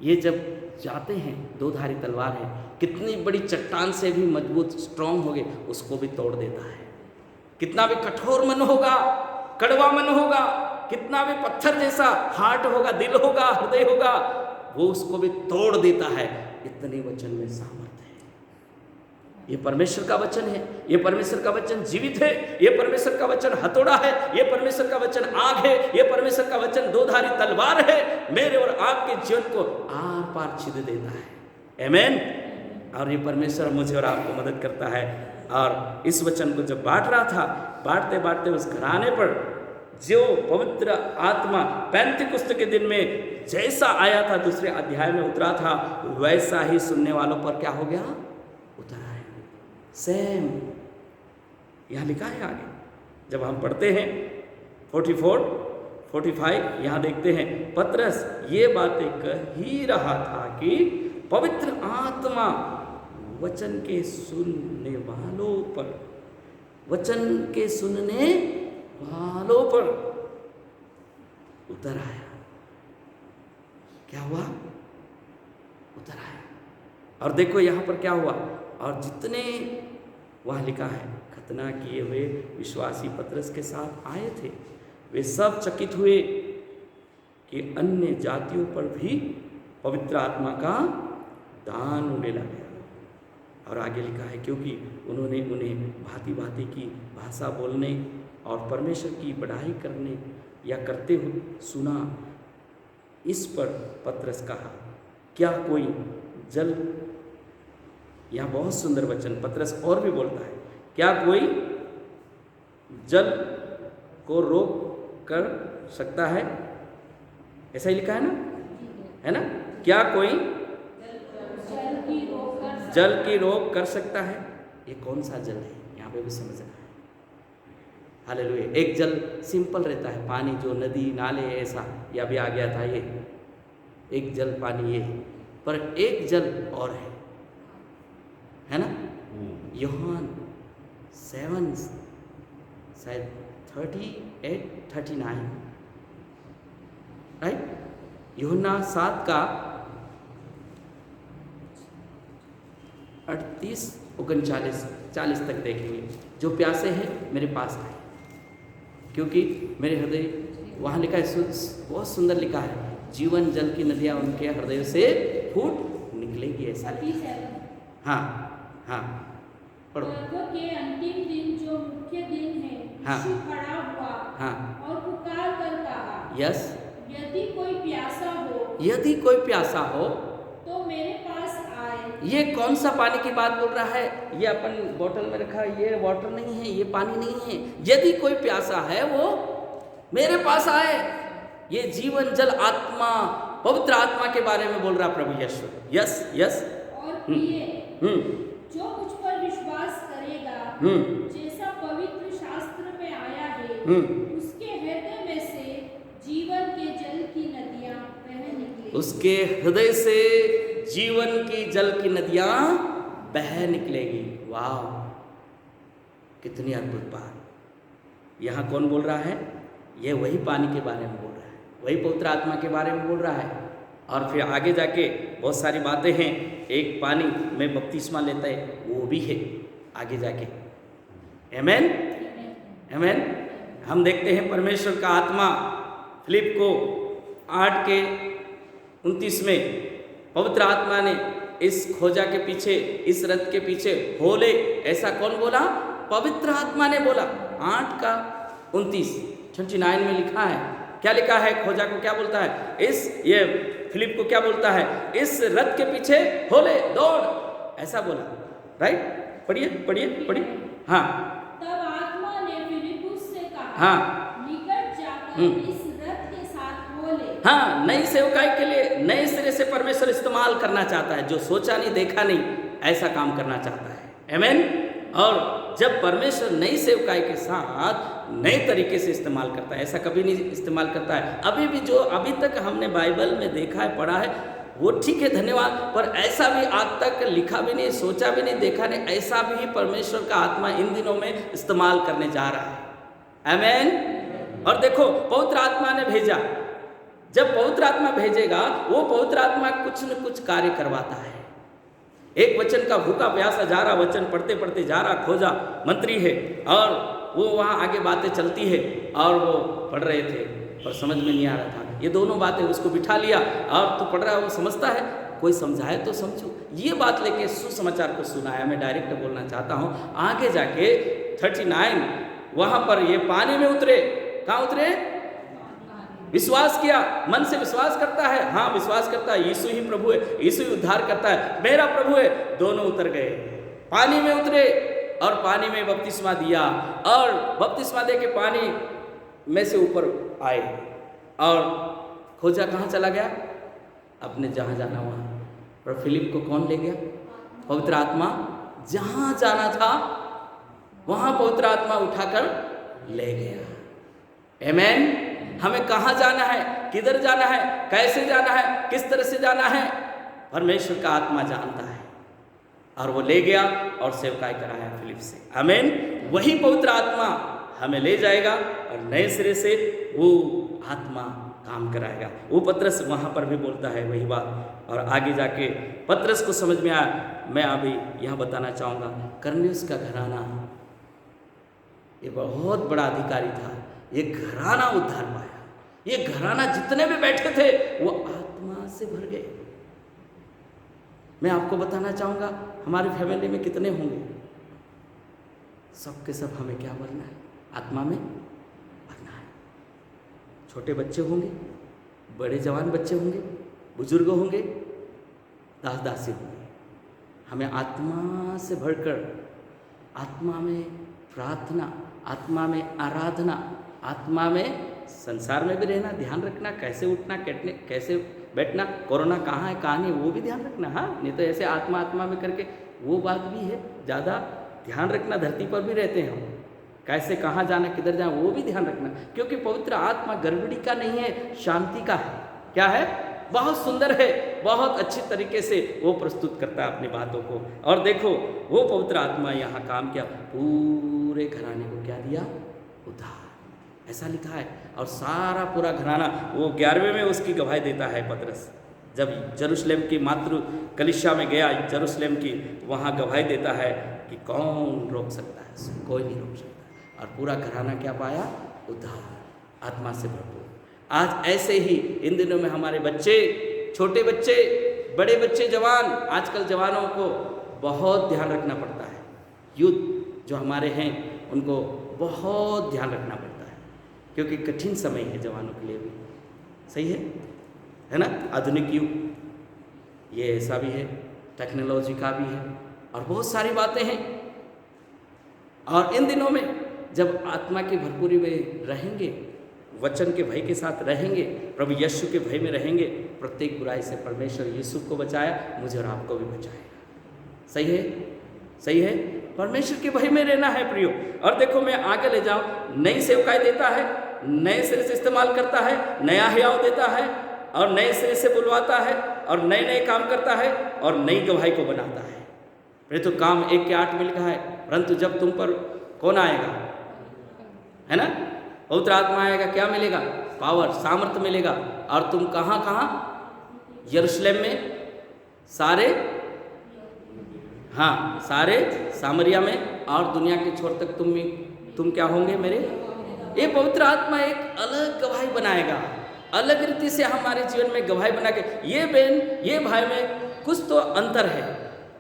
ये जब जाते हैं, दो धारी तलवार है, कितनी बड़ी चट्टान से भी मजबूत स्ट्रांग हो गए उसको भी तोड़ देता है। कितना भी कठोर मन होगा, कड़वा मन होगा, कितना भी पत्थर जैसा हार्ट होगा, दिल होगा, हृदय होगा, वो उसको भी तोड़ देता है। इतने वचन में सामर्थ्य है। ये परमेश्वर का वचन है। ये परमेश्वर का वचन जीवित है। ये परमेश्वर का वचन हथौड़ा है। ये परमेश्वर का वचन आग है। ये परमेश्वर का वचन दो धारी तलवार है। मेरे और आपके जीवन को आर पार छेद देता है। आमीन। और ये परमेश्वर मुझे और आपको मदद करता है। और इस वचन को जब बांट रहा था, बांटते बांटते उस घराने पर जो पवित्र आत्मा पेंतिकुस्त के दिन में जैसा आया था, दूसरे अध्याय में उतरा था, वैसा ही सुनने वालों पर क्या हो गया? उतर आया। सेम यहाँ लिखा है आगे, जब हम पढ़ते हैं 44, 45, यहाँ देखते हैं पतरस ये बातें कह ही रहा था कि पवित्र आत्मा वचन के सुनने वालों पर, वचन के सुनने वालों पर उतर आया। क्या हुआ? उतर आया। और देखो यहाँ पर क्या हुआ, और जितने वहाँ लिखा है खतना किए हुए विश्वासी पतरस के साथ आए थे, वे सब चकित हुए कि अन्य जातियों पर भी पवित्र आत्मा का दान होने लगा। और आगे लिखा है क्योंकि उन्होंने उन्हें भांति भांति की भाषा बोलने और परमेश्वर की बढ़ाई करने या करते हुए सुना। इस पर पतरस कहा, क्या कोई जल, यहाँ बहुत सुंदर वचन पतरस और भी बोलता है, क्या कोई जल को रोक कर सकता है? ऐसा ही लिखा है ना? क्या कोई जल की रोक कर सकता है? ये कौन सा जल है, यहाँ पे भी समझना है। हालेलुया। एक जल सिंपल रहता है, पानी जो नदी नाले ऐसा, या भी आ गया था ये एक जल पानी ये है, पर एक जल और है ना? यूहन्ना 7 शायद 38, 39, राइट? यूहन्ना 7 का 38, 39, 40 तक देखेंगे। जो प्यासे हैं मेरे पास आए, क्योंकि मेरे हृदय, वहाँ लिखा है, बहुत सुंदर लिखा है, जीवन जल की नदियाँ उनके हृदय से फूट निकलेगी। ऐसा हाँ हाँ पढ़ो। के अंतिम दिन जो मुख्य दिन है, यीशु खड़ा हुआ और पुकार कर कहा, यस, यदि कोई प्यासा हो तो मेरे पास आए। ये कौन सा पानी की बात बोल रहा है? ये अपन बोतल में रखा, ये वाटर नहीं है, ये पानी नहीं है। यदि कोई प्यासा है वो मेरे पास आए। ये जीवन जल आत्मा, पवित्र आत्मा के बारे में बोल रहा प्रभु यीशु। Yes yes. और जो मुझ पर विश्वास करेगा, जैसा पवित्र शास्त्र में आया है, उसके हृदय में से जीवन के जल की नदियां बह निकलेगी। उसके हृदय से जीवन की जल की नदियां बह निकलेगी। वाह, कितनी अद्भुत बात। यहाँ कौन बोल रहा है? ये वही पानी के बारे में बोल रहा है, वही पवित्र आत्मा के बारे में बोल रहा है। और फिर आगे जाके बहुत सारी बातें हैं। एक पानी में बपतिस्मा लेता है, वो भी है आगे जाके। आमेन आमेन। हम देखते हैं परमेश्वर का आत्मा फिलिप को 8:29 में पवित्र आत्मा ने इस खोजा के पीछे, इस रथ के पीछे हो ले, ऐसा कौन बोला? पवित्र आत्मा ने बोला। 8:29 में लिखा है। क्या लिखा है? खोजा को क्या बोलता है? ये फिलिप को क्या बोलता है? इस रथ के पीछे हो ले, दौड़, ऐसा बोला। राइट? पढ़िए पढ़िए पढ़िए। हाँ, तब आत्मा ने फिलिपुस से कहा, हाँ, निकट जाकर इस रथ के साथ हो ले। हाँ, नई सेवकाई के लिए नए सिरे से परमेश्वर इस्तेमाल करना चाहता है। जो सोचा नहीं, देखा नहीं, ऐसा काम करना चाहता है। आमीन। और जब परमेश्वर नई सेवकाई के साथ नए तरीके से इस्तेमाल करता है, ऐसा कभी नहीं इस्तेमाल करता है। अभी भी जो अभी तक हमने बाइबल में देखा है, पढ़ा है, वो ठीक है, धन्यवाद। पर ऐसा भी आज तक लिखा भी नहीं, सोचा भी नहीं, देखा नहीं, ऐसा भी परमेश्वर का आत्मा इन दिनों में इस्तेमाल करने जा रहा है। आमीन और देखो पवित्र आत्मा ने भेजा, जब पवित्र आत्मा भेजेगा वो पवित्र आत्मा कुछ न कुछ कार्य करवाता है। एक वचन का भूखा प्यासा जा रहा, वचन पढ़ते पढ़ते जा रहा, खोजा मंत्री है और वो वहाँ आगे बातें चलती है और वो पढ़ रहे थे पर समझ में नहीं आ रहा था। ये दोनों बातें उसको बिठा लिया और तो पढ़ रहा है, वो समझता है, कोई समझाए तो समझो। ये बात लेके सुसमाचार को सुनाया। मैं डायरेक्ट बोलना चाहता हूँ, आगे जाके 39 वहाँ पर ये पानी में उतरे। कहाँ उतरे? विश्वास किया, मन से विश्वास करता है, हाँ विश्वास करता है यीशु ही प्रभु है, यीशु ही उद्धार करता है, मेरा प्रभु है। दोनों उतर गए, पानी में उतरे और पानी में बपतिस्मा दिया और बपतिस्मा दे के पानी में से ऊपर आए और खोजा कहाँ चला गया? अपने जहाँ जाना वहाँ। और फिलिप को कौन ले गया? पवित्र आत्मा। जहाँ जाना था वहाँ पवित्र आत्मा उठाकर ले गया। आमेन। हमें कहाँ जाना है, किधर जाना है, कैसे जाना है, किस तरह से जाना है, परमेश्वर का आत्मा जानता है। और वो ले गया और सेवकाई कराया फिलिप से। आमीन। वही पवित्र आत्मा हमें ले जाएगा और नए सिरे से वो आत्मा काम कराएगा। वो पतरस वहाँ पर भी बोलता है वही बात। और आगे जाके पतरस को समझ में आया। मैं अभी यहाँ बताना चाहूँगा, करनियुस का घराना ये बहुत बड़ा अधिकारी था। ये घराना उद्धार पाया। ये घराना जितने भी बैठे थे वो आत्मा से भर गए। मैं आपको बताना चाहूँगा हमारी फैमिली में कितने होंगे, सब के सब हमें क्या भरना है? आत्मा में भरना है। छोटे बच्चे होंगे, बड़े जवान बच्चे होंगे, बुजुर्ग होंगे, दास दासी होंगे। हमें आत्मा से भरकर, आत्मा में प्रार्थना, आत्मा में आराधना, आत्मा में संसार में भी रहना, ध्यान रखना, कैसे उठना, कैसे बैठना, कोरोना कहाँ है कहाँ नहीं वो भी ध्यान रखना। हाँ, नहीं तो ऐसे आत्मा आत्मा में करके वो बात भी है। ज़्यादा ध्यान रखना, धरती पर भी रहते हैं हम, कैसे कहाँ जाना, किधर जाना वो भी ध्यान रखना। क्योंकि पवित्र आत्मा गड़बड़ी का नहीं है, शांति का है। क्या है? बहुत सुंदर है, बहुत अच्छी तरीके से वो प्रस्तुत करता है अपनी बातों को। और देखो वो पवित्र आत्मा यहाँ काम किया, पूरे घराने को क्या दिया? उद्धार। ऐसा लिखा है। और सारा पूरा घराना, वो 11वें में उसकी गवाही देता है पतरस। जब यरूशलेम की मातृ कलीसिया में गया, यरूशलेम की, वहाँ गवाही देता है कि कौन रोक सकता है? कोई नहीं रोक सकता। और पूरा घराना क्या पाया? उद्धार, आत्मा से भरपूर। आज ऐसे ही इन दिनों में हमारे बच्चे, छोटे बच्चे, बड़े बच्चे, जवान, आजकल जवानों को बहुत ध्यान रखना पड़ता है। यूथ जो हमारे हैं उनको बहुत ध्यान रखना पड़ता है, क्योंकि कठिन समय है जवानों के लिए भी। सही है ना? आधुनिक युग ये ऐसा भी है, टेक्नोलॉजी का भी है और बहुत सारी बातें हैं। और इन दिनों में जब आत्मा की भरपूरी में रहेंगे, वचन के भय के साथ रहेंगे, प्रभु यीशु के भय में रहेंगे, प्रत्येक बुराई से परमेश्वर यीशु को बचाया, मुझे और आपको भी बचाएगा। सही है? सही है? परमेश्वर के भय में रहना है प्रियो। और देखो मैं आगे ले जाऊं, नई सेवकाई देता है, नए सिरे से इस्तेमाल करता है, नया हयाव देता है और नए सिरे से बुलवाता है और नए नए काम करता है और नई गवाही को बनाता है। फिर तो काम 1:8 में लिखा है, परंतु जब तुम पर कौन आएगा, है ना, पवित्र आत्मा आएगा, क्या मिलेगा? पावर, सामर्थ्य मिलेगा। और तुम कहाँ कहाँ? यरूशलेम में, सारे, हाँ सारे सामरिया में और दुनिया के छोर तक तुम क्या होंगे मेरे। ये पवित्र आत्मा एक अलग गवाही बनाएगा, अलग रीति से हमारे जीवन में गवाही बना के। ये बहन, ये भाई में कुछ तो अंतर है।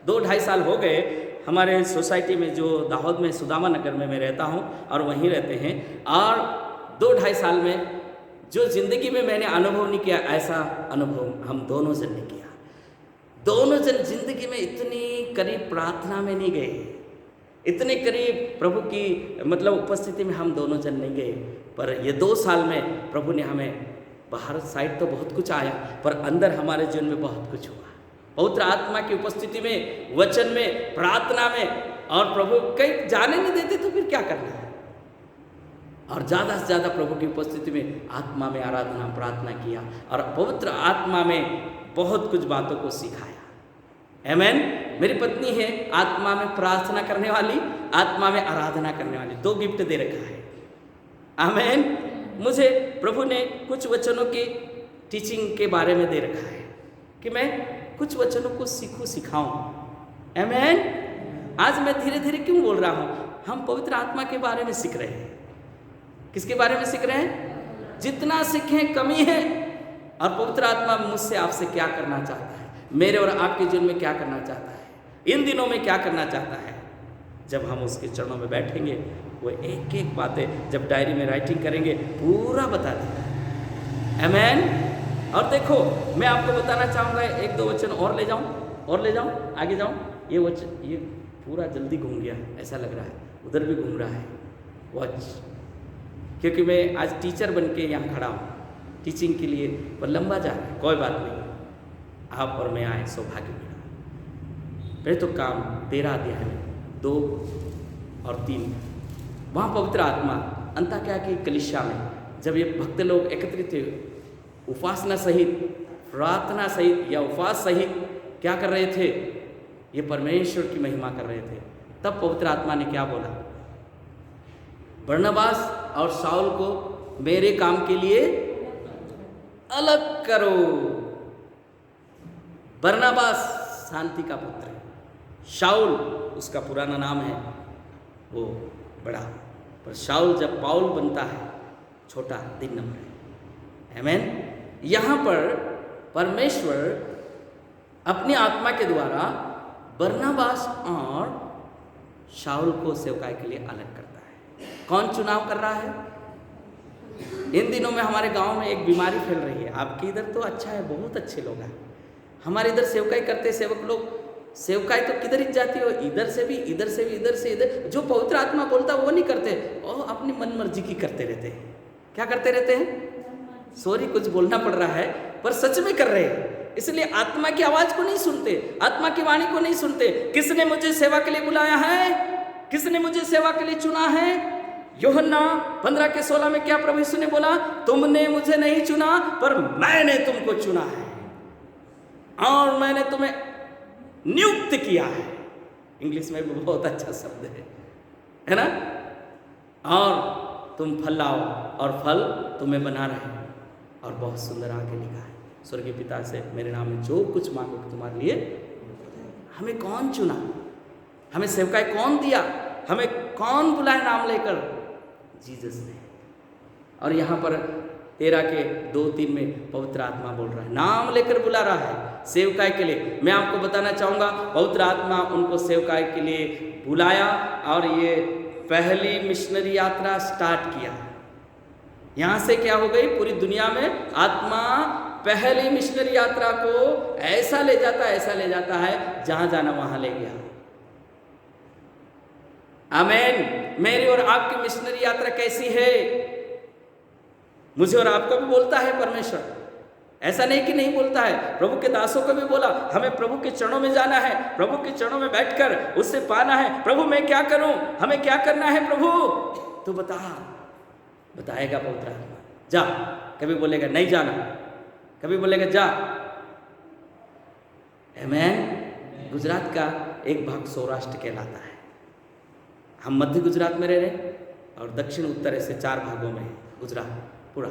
2-2.5 साल हो गए हमारे सोसाइटी में, जो दाहोद में सुदामा नगर में मैं रहता हूँ और वहीं रहते हैं। और 2-2.5 साल में जो ज़िंदगी में मैंने अनुभव नहीं किया, ऐसा अनुभव हम दोनों जन ने किया। दोनों जन जिंदगी में इतनी करीब प्रार्थना में नहीं गए, इतने करीब प्रभु की मतलब उपस्थिति में हम दोनों जन नहीं गए। पर ये 2 साल में प्रभु ने हमें, बाहर साइड तो बहुत कुछ आया पर अंदर हमारे जीवन में बहुत कुछ हुआ। पवित्र आत्मा की उपस्थिति में, वचन में, प्रार्थना में। और प्रभु कहीं जाने नहीं देते तो फिर क्या करना है। और ज़्यादा से ज़्यादा प्रभु की उपस्थिति में आत्मा में आराधना, प्रार्थना किया और पवित्र आत्मा में बहुत कुछ बातों को सिखाया। आमेन। मेरी पत्नी है आत्मा में प्रार्थना करने वाली, आत्मा में आराधना करने वाली, 2 गिफ्ट दे रखा है। आमेन। मुझे प्रभु ने कुछ वचनों की टीचिंग के बारे में दे रखा है कि मैं कुछ वचनों को सीखूं, सिखाऊं। आमेन। आज मैं धीरे धीरे क्यों बोल रहा हूं? हम पवित्र आत्मा के बारे में सीख रहे हैं। किसके बारे में सीख रहे हैं? जितना सीखें कमी है। और पवित्र आत्मा मुझसे आपसे क्या करना चाहता है, मेरे और आपके जीवन में क्या करना चाहता है, इन दिनों में क्या करना चाहता है। जब हम उसके चरणों में बैठेंगे, वो एक एक बातें जब डायरी में राइटिंग करेंगे पूरा बता देगा। आमेन। और देखो, मैं आपको बताना चाहूँगा, एक दो वचन और ले जाऊँ, आगे जाऊँ। ये वचन ये पूरा जल्दी घूम गया, ऐसा लग रहा है, उधर भी घूम रहा है। वॉच, क्योंकि मैं आज टीचर बन के यहाँ खड़ा हूँ टीचिंग के लिए, पर लंबा जा रहा है। कोई बात नहीं, आप और मैं आए, सौभाग्य मिला। पहले तो काम 13 अध्याय में 2 और 3, वहाँ पवित्र आत्मा अंताक्या की कलीसिया में जब ये भक्त लोग एकत्रित थे, उपासना सहित, प्रार्थना सहित या उपवास सहित क्या कर रहे थे? ये परमेश्वर की महिमा कर रहे थे। तब पवित्र आत्मा ने क्या बोला? बरनबास और शाऊल को मेरे काम के लिए अलग करो। बरनबास शांति का पुत्र है, शाऊल उसका पुराना नाम है, वो बड़ा, पर शाऊल जब पाउल बनता है, छोटा 3 नंबर है। आमेन। यहाँ पर परमेश्वर अपनी आत्मा के द्वारा बरनबास और शाऊल को सेवकाई के लिए अलग करता है। कौन चुनाव कर रहा है? इन दिनों में हमारे गांव में एक बीमारी फैल रही है। आपके इधर तो अच्छा है, बहुत अच्छे लोग हैं। हमारे इधर सेवकाई करते सेवक लोग, सेवकाई तो किधर ही जाती हो, इधर से भी, इधर से भी, इधर से इधर। जो पवित्र आत्मा बोलता वो नहीं करते, और अपनी मन मर्जी की करते रहते हैं। क्या करते रहते हैं? सॉरी, कुछ बोलना पड़ रहा है, पर सच में कर रहे हैं। इसलिए आत्मा की आवाज को नहीं सुनते, आत्मा की वाणी को नहीं सुनते। किसने मुझे सेवा के लिए बुलाया है? किसने मुझे सेवा के लिए चुना है? यूहन्ना 15:16 में क्या प्रभु यीशु ने बोला? तुमने मुझे नहीं चुना, पर मैंने तुमको चुना है और मैंने तुम्हें नियुक्त किया है। इंग्लिश में भी बहुत अच्छा शब्द है ना? और तुम फल लाओ और फल तुम्हें बना रहे, और बहुत सुंदर आगे लिखा है, स्वर्गीय पिता से मेरे नाम में जो कुछ मांगो तुम्हारे लिए। हमें कौन चुना? हमें सेवकाई कौन दिया? हमें कौन बुलाया नाम लेकर? जीसस ने। और यहाँ पर 13:2-3 में पवित्र आत्मा बोल रहा है, नाम लेकर बुला रहा है सेवकाई के लिए। मैं आपको बताना चाहूँगा, पवित्र आत्मा उनको सेवकाई के लिए बुलाया और ये पहली मिशनरी यात्रा स्टार्ट किया। यहाँ से क्या हो गई? पूरी दुनिया में आत्मा पहली मिशनरी यात्रा को ऐसा ले जाता है जहाँ जाना वहाँ ले गया। आमेन। मेरी और आपकी मिशनरी यात्रा कैसी है? मुझे और आपको भी बोलता है परमेश्वर, ऐसा नहीं कि नहीं बोलता है। प्रभु के दासों को भी बोला, हमें प्रभु के चरणों में जाना है, प्रभु के चरणों में बैठकर उससे पाना है। प्रभु मैं क्या करूं? हमें क्या करना है प्रभु? तो बताएगा पवित्र आत्मा। जा, कभी बोलेगा नहीं जाना, कभी बोलेगा जा। आमेन। गुजरात का एक भाग सौराष्ट्र कहलाता है। हम मध्य गुजरात में रह रहे हैं और दक्षिण उत्तर ऐसे 4 भागों में गुजरात पूरा।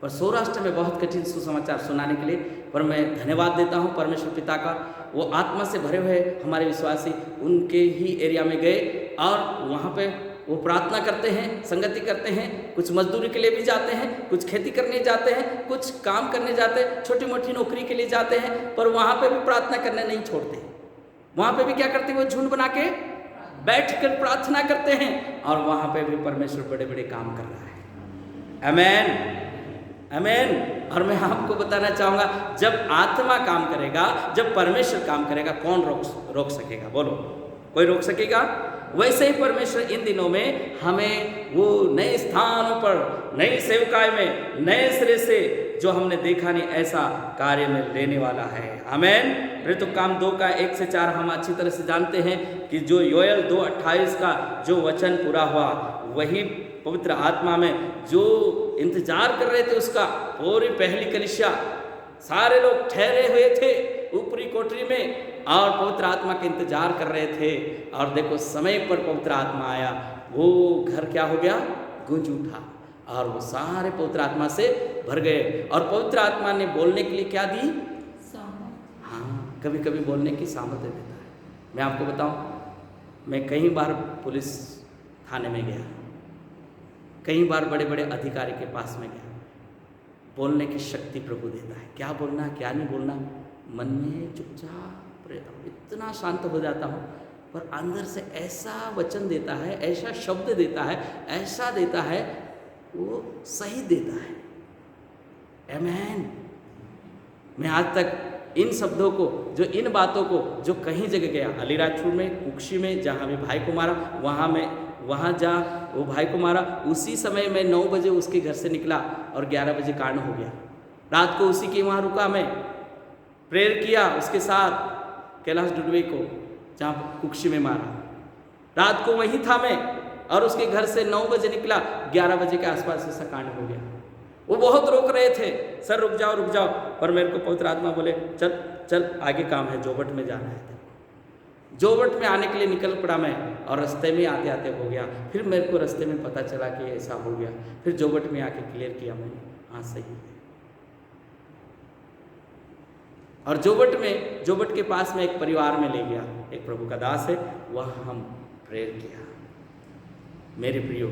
पर सौराष्ट्र में बहुत कठिन सुसमाचार सुनाने के लिए, पर मैं धन्यवाद देता हूँ परमेश्वर पिता का। वो आत्मा से भरे हुए हमारे विश्वासी उनके ही एरिया में गए और वहाँ पे वो प्रार्थना करते हैं, संगति करते हैं, कुछ मजदूरी के लिए भी जाते हैं, कुछ खेती करने जाते हैं, कुछ काम करने जाते हैं, छोटी मोटी नौकरी के लिए जाते हैं, पर वहाँ पे भी प्रार्थना करने नहीं छोड़ते। वहाँ पे भी क्या करते हैं? वो झुंड बना के बैठकर प्रार्थना करते हैं और वहाँ पे भी परमेश्वर बड़े बड़े काम कर रहा है। आमेन, आमेन। और मैं आपको बताना चाहूँगा, जब आत्मा काम करेगा, जब परमेश्वर काम करेगा, कौन रोक सकेगा? बोलो, कोई रोक सकेगा? वैसे ही परमेश्वर इन दिनों में हमें वो नए स्थानों पर, नई सेवकाई में, नए सिरे से जो हमने देखा नहीं ऐसा कार्य में लेने वाला है। आमेन। ऋतु काम 2:1-4 हम अच्छी तरह से जानते हैं कि जो योएल 2:28 का जो वचन पूरा हुआ, वही पवित्र आत्मा में जो इंतजार कर रहे थे उसका, पूरी पहली कलीसिया सारे लोग ठहरे हुए थे ऊपरी कोठरी में और पवित्र आत्मा के इंतजार कर रहे थे। और देखो समय पर पवित्र आत्मा आया, वो घर क्या हो गया? गूंज उठा और वो सारे पवित्र आत्मा से भर गए। और पवित्र आत्मा ने बोलने के लिए क्या दी? हाँ, कभी कभी बोलने की सामर्थ्य देता है। मैं आपको बताऊं, मैं कई बार पुलिस थाने में गया, कई बार बड़े बड़े अधिकारी के पास में गया। बोलने की शक्ति प्रभु देता है, क्या बोलना क्या नहीं बोलना। मन में चुपचाप रहता हूँ, इतना शांत हो जाता हूँ, पर अंदर से ऐसा वचन देता है, ऐसा शब्द देता है, ऐसा देता है, वो सही देता है। आमीन। मैं आज तक इन शब्दों को, जो इन बातों को, जो कहीं जगह गया, अलीराजपुर में, कुक्षी में, जहाँ मैं भाई को मारा, वहाँ जा वो भाई को मारा, उसी समय मैं 9 बजे उसके घर से निकला और 11 बजे कांड हो गया। रात को उसी के वहाँ रुका, मैं प्रेयर किया उसके साथ, कैलाश डुडवे को, जहाँ कुक्षी में मारा। रात को वहीं था मैं, और उसके घर से 9 बजे निकला, 11 बजे के आसपास ऐसा कांड हो गया। वो बहुत रोक रहे थे, सर रुक जाओ, पर मेरे को पवित्र आत्मा बोले चल चल आगे काम है, जोबट में जाना है। जोबट में आने के लिए निकल पड़ा मैं, और रास्ते में आते आते हो गया। फिर मेरे को रास्ते में पता चला कि ऐसा हो गया। फिर जोबट में आके क्लियर किया मैंने, हाँ सही है। और जोबट के पास में एक परिवार में ले गया, एक प्रभु का दास है, वह हम प्रेयर किया। मेरे प्रियो,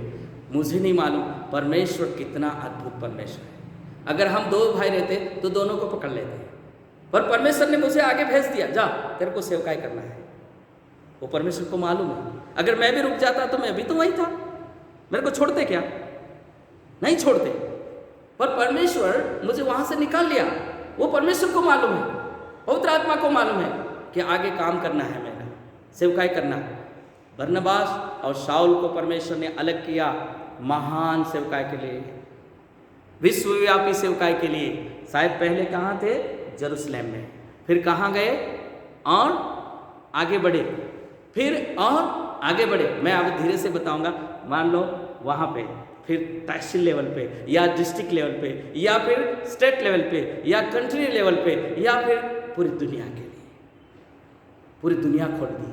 मुझे नहीं मालूम परमेश्वर कितना अद्भुत परमेश्वर है। अगर हम 2 भाई रहते तो दोनों को पकड़ लेते, पर परमेश्वर ने मुझे आगे भेज दिया, जा तेरे को सेवकाई करना है। वो परमेश्वर को मालूम है, अगर मैं भी रुक जाता तो मैं भी तो वहीं था, मेरे को छोड़ते क्या? नहीं छोड़ते। पर परमेश्वर मुझे वहां से निकाल लिया। वो परमेश्वर को मालूम है, पवित्र आत्मा को मालूम है कि आगे काम करना है, मेरा सेवकाई करना है। बरनबास और शाऊल को परमेश्वर ने अलग किया महान सेवकाई के लिए, विश्वव्यापी सेवकाई के लिए। शायद पहले कहाँ थे? जेरूशलेम में, फिर कहाँ गए और आगे बढ़े, फिर और आगे बढ़े। मैं अब धीरे से बताऊंगा। मान लो वहाँ पे, फिर तहसील लेवल पे, या डिस्ट्रिक्ट लेवल पे, या फिर स्टेट लेवल पे, या कंट्री लेवल पे, या फिर पूरी दुनिया के लिए। पूरी दुनिया खोल दी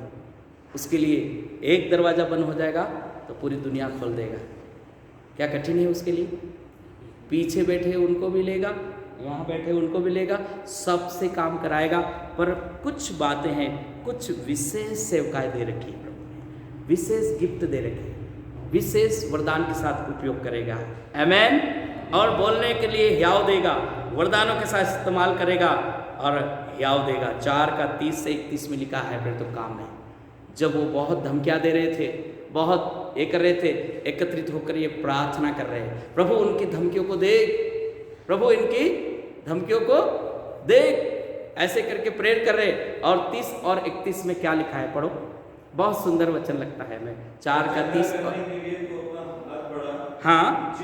उसके लिए। एक दरवाज़ा बंद हो जाएगा तो पूरी दुनिया खोल देगा। क्या कठिन है उसके लिए? पीछे बैठे उनको भी लेगा, यहाँ बैठे उनको भी लेगा, सबसे काम कराएगा। पर कुछ बातें हैं, कुछ विशेष सेवकाएं दे रखी है प्रभु ने, विशेष गिफ्ट दे रखी है, विशेष वरदान के साथ उपयोग करेगा। आमीन। और बोलने के लिए हियाव देगा, वरदानों के साथ इस्तेमाल करेगा और हियाव देगा। 4:30 से 31 में लिखा है फिर तो काम में, जब वो बहुत धमकियाँ दे रहे थे, बहुत ये कर रहे थे, एकत्रित होकर ये प्रार्थना कर रहे हैं, प्रभु उनकी धमकियों को देख, प्रभु इनकी धमकियों को देख, ऐसे करके प्रेयर कर रहे। और 30 और 31 में क्या लिखा है, पढ़ो, बहुत सुंदर वचन लगता है। मैं 4:30 हाँ,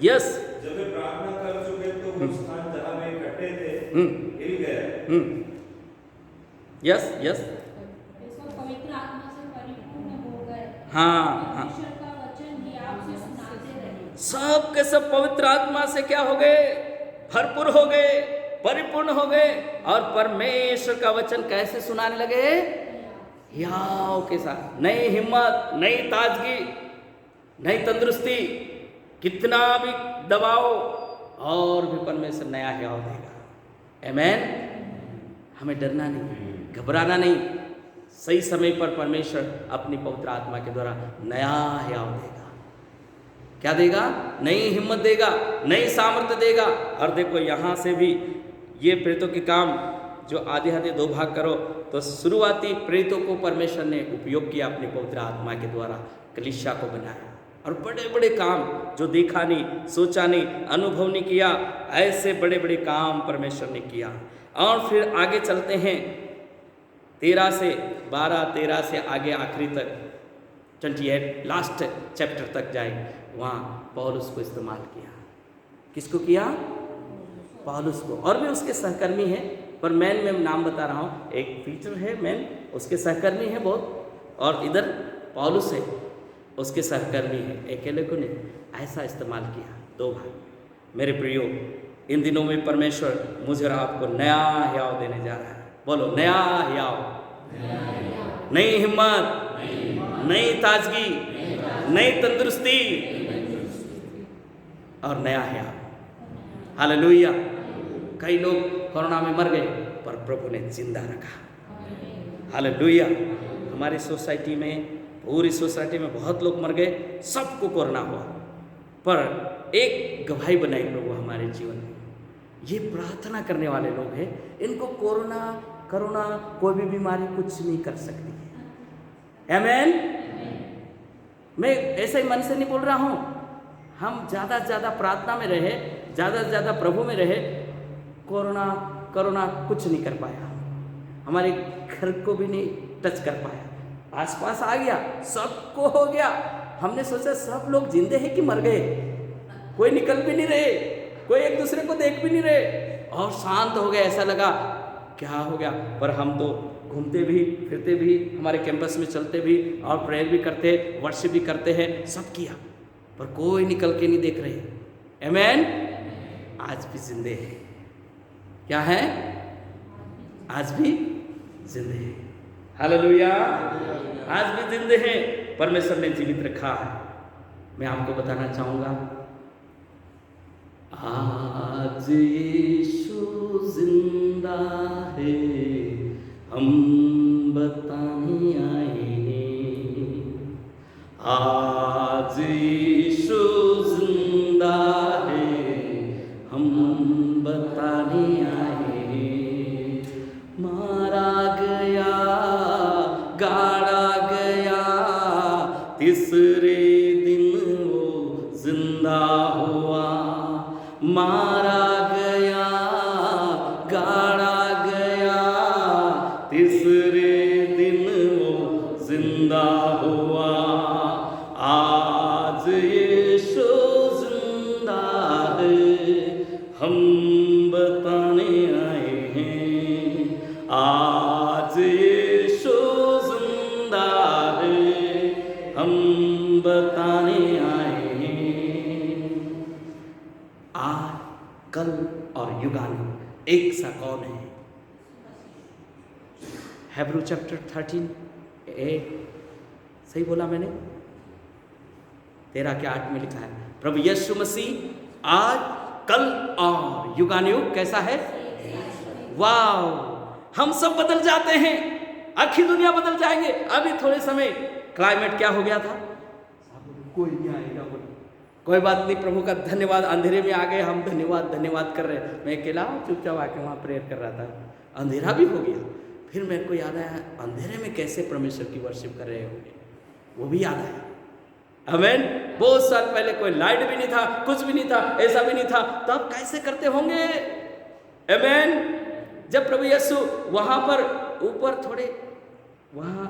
यस, जब वे प्रार्थना कर चुके तो वो स्थान जहाँ वे इकट्ठे थे हिल गया। यस यस, पवित्र आत्मा से परिपूर्ण हो गए। हाँ हाँ, परमेश्वर का वचन भी आपसे सुनाते रहे। सब के सब पवित्र आत्मा से क्या हो गए? भरपूर हो गए, परिपूर्ण हो गए। और परमेश्वर का वचन कैसे सुनाने लगे? हियाव के साथ। नई हिम्मत, नई ताजगी, नई तंदुरुस्ती। कितना भी दबाओ और भी परमेश्वर नया हियाव देगा। आमीन। हमें डरना नहीं, घबराना नहीं। सही समय पर परमेश्वर अपनी पवित्र आत्मा के द्वारा नया हियाव देगा। क्या देगा? नई हिम्मत देगा, नई सामर्थ्य देगा। और देखो यहाँ से भी ये प्रेरितों के काम जो आधे आधे 2 भाग करो, तो शुरुआती प्रेरितों को परमेश्वर ने उपयोग किया अपनी पवित्र आत्मा के द्वारा, कलीसिया को बनाया। और बड़े बड़े काम जो देखा नहीं, सोचा नहीं, अनुभव नहीं किया, ऐसे बड़े बड़े काम परमेश्वर ने किया। और फिर आगे चलते हैं 13 से 12, 13 से आगे आखिरी तक 28 लास्ट चैप्टर तक जाए। वहाँ पौलुस को इस्तेमाल किया। किसको किया? पौलुस को। और भी उसके सहकर्मी हैं, पर मैन मैं नाम बता रहा हूँ। एक पीटर है मैन, उसके सहकर्मी है बहुत, और इधर पौलुस है, उसके सहकर्मी है। अकेले को नहीं, ऐसा इस्तेमाल किया। 2 भाग। मेरे प्रियो, इन दिनों में परमेश्वर मुझे और आपको नया हियाव देने जा रहा है। बोलो, नया हियाव, नई हिम्मत, नई ताजगी, नई तंदुरुस्ती और नया हया। हालेलुया। कई लोग कोरोना में मर गए पर प्रभु ने जिंदा रखा। हालेलुया। हमारी सोसाइटी में, पूरी सोसाइटी में बहुत लोग मर गए, सबको कोरोना हुआ, पर एक गवाही बनाई प्रभु हमारे जीवन में। ये प्रार्थना करने वाले लोग हैं, इनको कोरोना कोई भी बीमारी कुछ नहीं कर सकती है। आमेन। मैं ऐसे ही मन से नहीं बोल रहा हूँ। हम ज़्यादा से ज़्यादा प्रार्थना में रहे, ज़्यादा से ज़्यादा प्रभु में रहे, कोरोना कुछ नहीं कर पाया, हमारे घर को भी नहीं टच कर पाया। आसपास आ गया, सबको हो गया। हमने सोचा सब लोग जिंदे हैं कि मर गए, कोई निकल भी नहीं रहे, कोई एक दूसरे को देख भी नहीं रहे, और शांत हो गए। ऐसा लगा क्या हो गया, पर हम तो घूमते भी फिरते भी, हमारे कैंपस में चलते भी, और प्रेयर भी करते, वर्शिप भी करते हैं, सब किया, पर कोई निकल के नहीं देख रहे। आमेन। आज भी जिंदे हैं। क्या है? आज भी जिंदे हैं। हालेलुया। आज भी जिंदे हैं, परमेश्वर ने जीवित रखा है। मैं आपको बताना चाहूँगा, आज यीशु जिंदा है, हम बताने आए हैं। आज यीशु जिंदा है, हम बताने आए हैं। मारा गया, गाड़ा गया, तीसरे दिन वो जिंदा हुआ। मारा गया, गाड़ा गया, तीसरे दिन वो जिंदा हुआ। आज यीशु जिंदा है, हम बताने आए हैं। आज यीशु जिंदा है, हम बताने आए हैं। आज, कल और युगानुग एक सा कौन है? हेब्रू चैप्टर 13:8 सही बोला मैंने? 13 के 8 में लिखा है, प्रभु यीशु मसीह आज, कल और युगानुग कैसा है? वाह! हम सब बदल जाते हैं, आखी दुनिया बदल जाएंगे। अभी थोड़े समय क्लाइमेट क्या हो गया था, कोई नहीं आएगा बोले, कोई बात नहीं, प्रभु का धन्यवाद। अंधेरे में आ गए हम, धन्यवाद कर रहे। मैं अकेला चुपचाप आके वहाँ प्रेयर कर रहा था, अंधेरा भी हो गया। फिर मेरे को याद आया, अंधेरे में कैसे परमेश्वर की वर्शिप कर रहे होंगे, वो भी याद आया। आमेन। बहुत साल पहले कोई लाइट भी नहीं था, कुछ भी नहीं था, ऐसा भी नहीं था, तब कैसे करते होंगे? आमेन। जब प्रभु यीशु वहाँ पर ऊपर वहाँ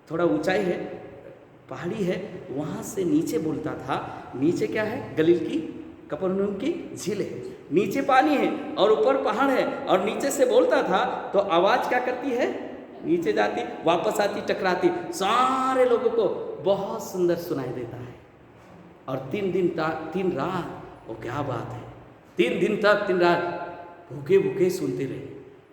थोड़ा ऊंचाई है, पहाड़ी है, वहाँ से नीचे बोलता था। नीचे क्या है? गलील की, कफरनहूम की झील है, नीचे पानी है और ऊपर पहाड़ है, और नीचे से बोलता था तो आवाज़ क्या करती है? नीचे जाती, वापस आती, टकराती, सारे लोगों को बहुत सुंदर सुनाई देता है। और 3 दिन 3 रात, वो क्या बात है, 3 दिन तक 3 रात भूखे भूखे सुनते रहे।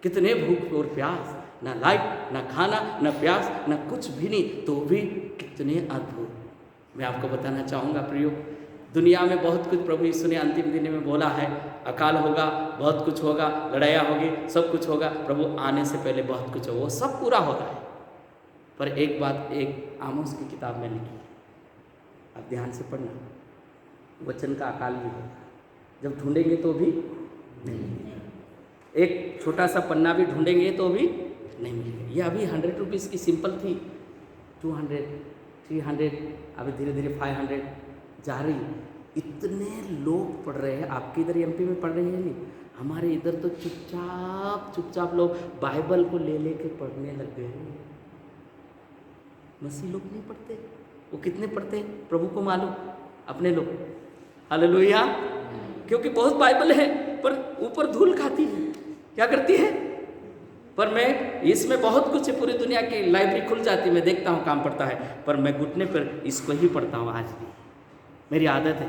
कितने भूख और प्यास, ना लाइट, ना खाना, ना प्यास, ना कुछ भी नहीं, तो भी कितने अद्भुत। मैं आपको बताना चाहूँगा प्रियो, दुनिया में बहुत कुछ प्रभु यीशु ने अंतिम दिन में बोला है। अकाल होगा, बहुत कुछ होगा, लड़ाइयाँ होगी, सब कुछ होगा। प्रभु आने से पहले बहुत कुछ होगा, वो सब पूरा हो रहा है। पर एक बात, एक आमोस की किताब में लिखी, आप ध्यान से पढ़ना, वचन का अकाल भी होगा, जब ढूंढेंगे तो भी नहीं मिलेगा। एक छोटा सा पन्ना भी ढूंढेंगे तो भी नहीं मिलेगा। ये अभी 100 रुपीज़ की सिंपल थी, 200, 300, अभी धीरे धीरे 500 जा रही। इतने लोग पढ़ रहे हैं। आपके इधर एमपी में पढ़ रहे हैं नहीं, हमारे इधर तो चुपचाप लोग बाइबल को ले लेके पढ़ने लग गए हैं। मसीह लोग नहीं पढ़ते, वो कितने पढ़ते हैं प्रभु को मालूम, अपने लोग। हालेलुया। क्योंकि बहुत बाइबल है पर ऊपर धूल खाती है, क्या करती है? पर मैं इसमें बहुत कुछ है, पूरी दुनिया की लाइब्रेरी खुल जाती है, मैं देखता हूँ काम पड़ता है, पर मैं घुटने पर इसको ही पढ़ता हूँ। आज भी मेरी आदत है,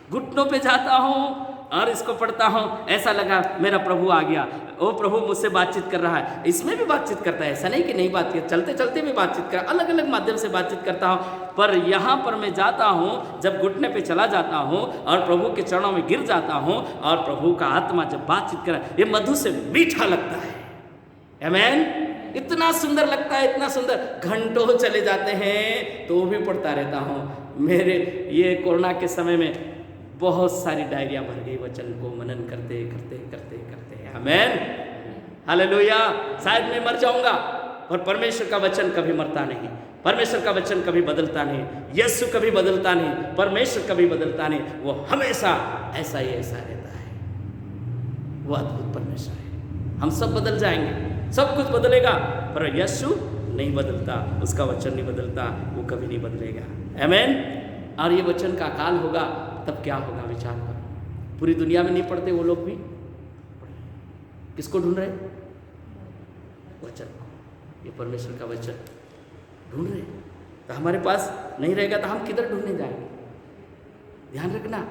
घुटनों पे जाता हूँ, और इसको पढ़ता हूँ, ऐसा लगा मेरा प्रभु आ गया, ओ प्रभु मुझसे बातचीत कर रहा है। इसमें भी बातचीत करता है, ऐसा नहीं कि नहीं बातचीत, चलते चलते भी बातचीत कर, अलग अलग माध्यम से बातचीत करता हूँ। पर यहाँ पर मैं जाता हूँ, जब घुटने पे चला जाता हूँ और प्रभु के चरणों में गिर जाता हूँ, और प्रभु का आत्मा जब बातचीत कर, ये मधु से मीठा लगता है। आमीन। इतना सुंदर लगता है, इतना सुंदर, घंटों चले जाते हैं तो भी पढ़ता रहता हूँ। मेरे ये कोरोना के समय में बहुत सारी डायरिया भर गई वचन को मनन करते करते करते करते। आमीन, हालेलुया। शायद मैं मर जाऊंगा, पर परमेश्वर का वचन कभी मरता नहीं, परमेश्वर का वचन कभी बदलता नहीं, यीशु कभी बदलता नहीं, परमेश्वर कभी बदलता नहीं, वो हमेशा ऐसा ही ऐसा रहता है। वो अद्भुत परमेश्वर है। हम सब बदल जाएंगे, सब कुछ बदलेगा, पर यीशु नहीं बदलता, उसका वचन नहीं बदलता, वो कभी नहीं बदलेगा। आमीन। और ये वचन का अकाल होगा, तब क्या होगा विचार करो। पूरी दुनिया में नहीं पढ़ते वो लोग भी, किसको ढूंढ रहे? वचन को, ये परमेश्वर का वचन ढूंढ रहे। तो हमारे पास नहीं रहेगा तो हम किधर ढूंढने जाएंगे? ध्यान रखना,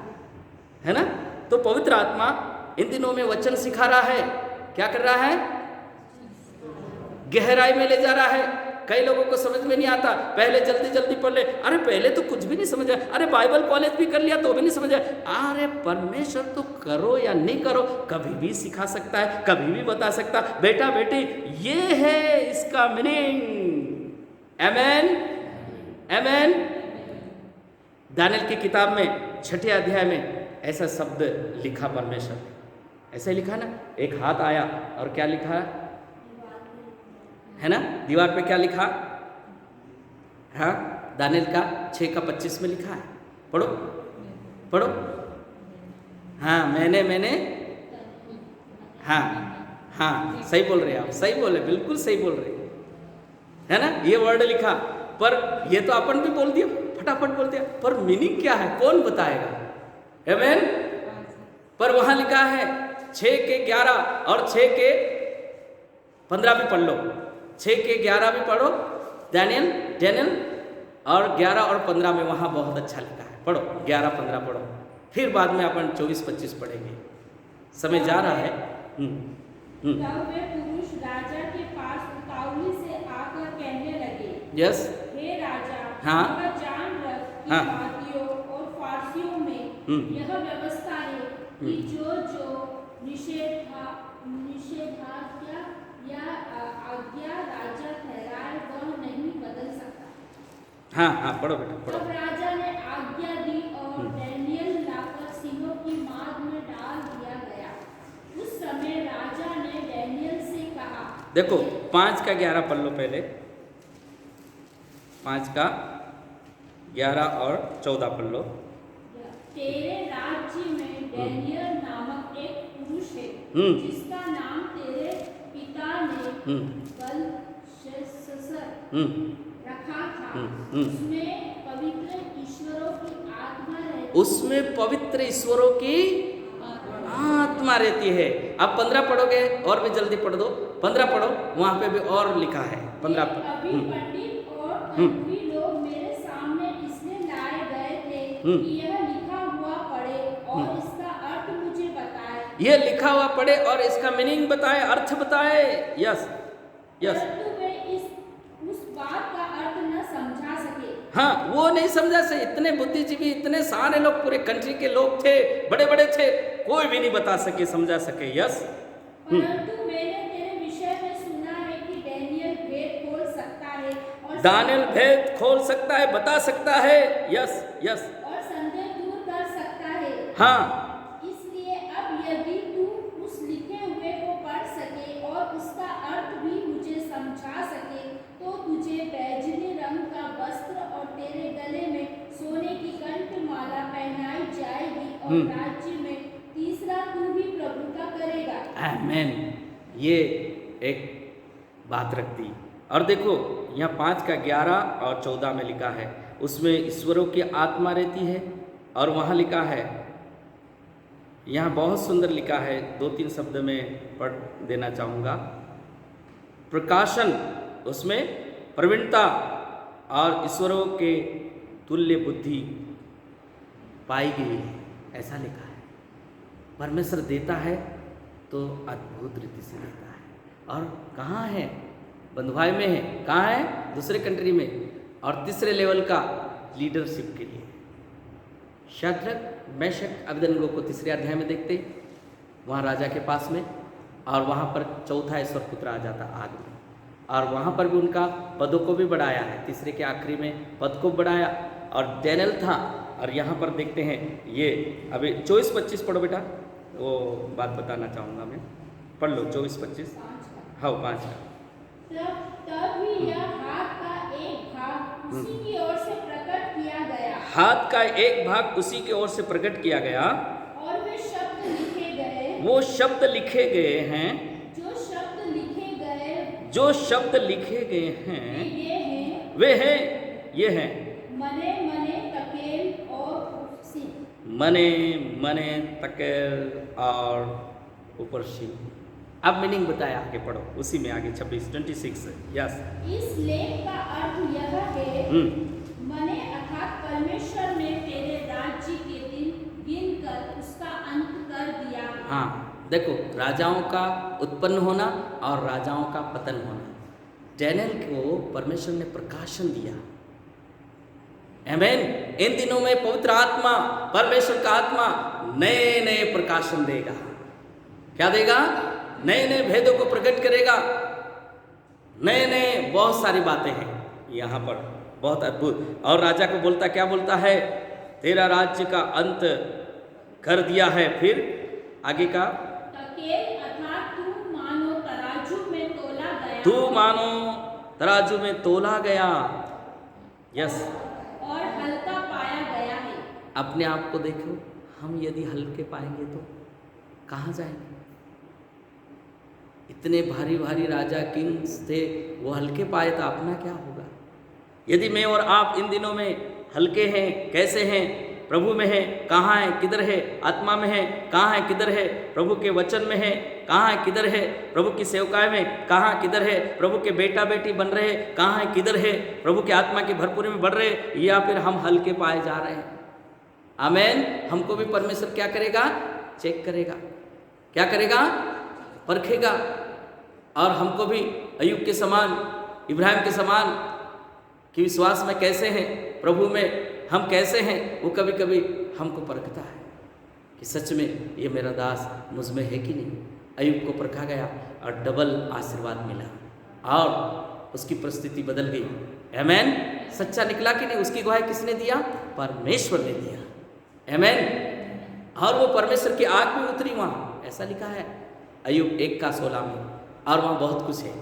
है ना। तो पवित्र आत्मा इन दिनों में वचन सिखा रहा है, क्या कर रहा है? गहराई में ले जा रहा है। कई लोगों को समझ में नहीं आता, पहले जल्दी जल्दी पढ़ ले, अरे पहले तो कुछ भी नहीं समझा, अरे बाइबल कॉलेज भी कर लिया तो भी नहीं समझा। अरे परमेश्वर तो करो या नहीं करो कभी भी सिखा सकता है, कभी भी बता सकता। बेटा बेटी, ये है इसका मीनिंग। आमीन, आमीन। दानियेल की किताब में 6 अध्याय में ऐसा शब्द लिखा परमेश्वर ने, ऐसा ही लिखा ना, एक हाथ आया और क्या लिखा है ना, दीवार पे क्या लिखा? हाँ, दानियेल का 6:25 में लिखा है। पढ़ो पढ़ो। हाँ, मैंने हाँ हाँ, सही बोल रहे हैं आप, सही बोले, बिल्कुल सही बोल रहे हैं, है ना। ये वर्ड लिखा, पर ये तो अपन भी बोल दिया, फटाफट बोल दिया, पर मीनिंग क्या है कौन बताएगा? आमीन। पर वहां लिखा है 6:11 और 6:15 भी पढ़ लो, 6:11 भी पढ़ो, दानियेल और 11 और 15 में वहाँ बहुत अच्छा लिखा है, पढ़ो 11-15 पढ़ो, फिर बाद में अपन 24-25 पढ़ेंगे, समय जा रहा है। तब वे पुरुष राजा के पास उतावली से आकर कहने लगे, यस, हे राजा, हाँ, यह जान रख कि हाँ, वादियों और फारसियों में यह व्यवस्था है कि जो निषेधाज्ञा या आज्ञा राजा ठहराए वह नहीं बदल सकता। हाँ हाँ, पढ़ो बेटा पढ़ो। तब राजा ने आज्ञा दी और दानियेल लाकर सिंहों की माद में डाल दिया गया। उस समय राजा ने दानियेल से कहा, देखो 5:11 पढ़ लो पहले, 5:11 और 14 पढ़ लो। तेरे राज्य में दानियेल नामक एक पुरुष है, जिसका नाम तेरे पिता ने बेलशस्सर रखा था। उसमें पवित्र ईश्वरों की आत्मा रहती, उसमें पवित्र ईश्वरों की आत्मा रहती है। अब 15 पढ़ोगे और भी जल्दी पढ़ दो, 15 पढ़ो, वहां पे भी और लिखा है 15। अभी पंडित और तंत्री लोग मेरे सामने इसलिए लाए गए थे कि यह लिखा हुआ पढ़े और इसका अर्थ मुझे बताए। ये लिखा हुआ पढ़े और इसका मीनिंग बताए, अर्थ बताए। Yes yes. परंतु वे उस बात का अर्थ न समझा सके। हाँ, वो नहीं समझा से, इतने बुद्धिजीवी, इतने सारे लोग पूरे कंट्री के लोग थे, बड़े बड़े थे, कोई भी नहीं बता सके, समझा सके। यस। परंतु मैंने तेरे विषय में सुना है कि दानियेल भेद खोल सकता है और दानियेल भेद खोल सकता है, बता सकता है। Yes yes. और संदेह दूर कर सकता है। हाँ, इसलिए अब यदि तू उस लिखे हुए को पढ़ सके और उसका अर्थ भी मुझे समझा सके, तो तुझे बैजनी रंग का वस्त्र और तेरे गले में सोने की कंठमाला पहनाई जाएगी और राज्य में तीसरा तू ही प्रभुता करेगा। आमीन। ये एक बात रख दी। और देखो यहाँ 5:11 और 14 में लिखा है, उसमें ईश्वरों की आत्मा रहती है। और वहाँ लिखा है, यहाँ बहुत सुंदर लिखा है, 2-3 शब्द में पढ़ देना चाहूँगा। प्रकाशन, उसमें प्रवीणता और ईश्वरों के तुल्य बुद्धि पाई गई है, ऐसा लिखा है। परमेश्वर देता है तो अद्भुत रीति से देता है। और कहाँ है? बंधुआई में है। कहाँ है? दूसरे कंट्री में। और तीसरे लेवल का लीडरशिप के लिए शद्रक मेशक अबेदनगो को तीसरे अध्याय में देखते, वहाँ राजा के पास में, और वहाँ पर चौथा ईश्वर पुत्र आ जाता आग में, और वहाँ पर भी उनका पदों को भी बढ़ाया है। तीसरे के आखिरी में पद को बढ़ाया। और डैनियल था। और यहाँ पर देखते हैं ये अभी 24-25 पढ़ो बेटा, वो बात बताना चाहूँगा मैं। पढ़ लो 24-25। हाँ 5 का। तब भी यह हाथ का एक भाग उसी की ओर से प्रकट किया गया। हाथ का एक भाग उसी की ओर से प्रकट किया गया। और वे शब्द लिखे गए। वो शब्द लिखे गए हैं। जो शब्द लिखे गए। जो शब्द लिखे गए हैं ये हैं। वे हैं, ये हैं। मने मने तकेल और उपसी। मने मने तकेल और उपरसी। अब मीनिंग बताया, आगे पढ़ो, उसी में आगे 26 यस। इस लेख का अर्थ यह है, मने अर्थात परमेश्वर ने तेरे राज्य के दिन गिनकर उसका अंत कर दिया। हाँ देखो, राजाओं का उत्पन्न होना और राजाओं का पतन होना। डैनियल को परमेश्वर ने प्रकाशन दिया। आमीन। इन दिनों में पवित्र आत्मा, परमेश्वर का आत्मा नए नए प्रकाशन देगा। क्या देगा? नए नए भेदों को प्रकट करेगा। नए नए बहुत सारी बातें हैं यहाँ पर, बहुत अद्भुत। और राजा को बोलता, क्या बोलता है? तेरा राज्य का अंत कर दिया है। फिर आगे का, तकेल अर्थात तू मानो तराजू में तोला गया। तू मानो तराजू में तोला गया। यस। और हल्का पाया गया है। अपने आप को देखो, हम यदि हल्के पाएंगे तो कहाँ जाएंगे? इतने भारी भारी राजा किंग्स थे, वो हल्के पाए तो अपना क्या होगा? यदि मैं और आप इन दिनों में हल्के हैं, कैसे हैं? प्रभु में है, कहाँ है, किधर है? आत्मा में है, कहाँ है, किधर है? प्रभु के वचन में है, कहाँ है, किधर है? प्रभु की सेवकाई में, कहाँ किधर है? प्रभु के बेटा बेटी बन रहे, कहाँ है, किधर है? प्रभु के आत्मा की भरपूरी में बढ़ रहे, या फिर हम हल्के पाए जा रहे हैं? आमीन। हमको भी परमेश्वर क्या करेगा? चेक करेगा। क्या करेगा? परखेगा। और हमको भी अय्यूब के समान, इब्राहिम के समान कि विश्वास में कैसे हैं, प्रभु में हम कैसे हैं, वो कभी कभी हमको परखता है कि सच में ये मेरा दास मुझ में है कि नहीं। अय्यूब को परखा गया और डबल आशीर्वाद मिला और उसकी परिस्थिति बदल गई। आमीन। सच्चा निकला कि नहीं? उसकी गवाही किसने दिया? परमेश्वर ने दिया। आमीन। और वो परमेश्वर की आग भी उतरी वहाँ, ऐसा लिखा है अय्यूब 1:16 में। और वहाँ बहुत कुछ है।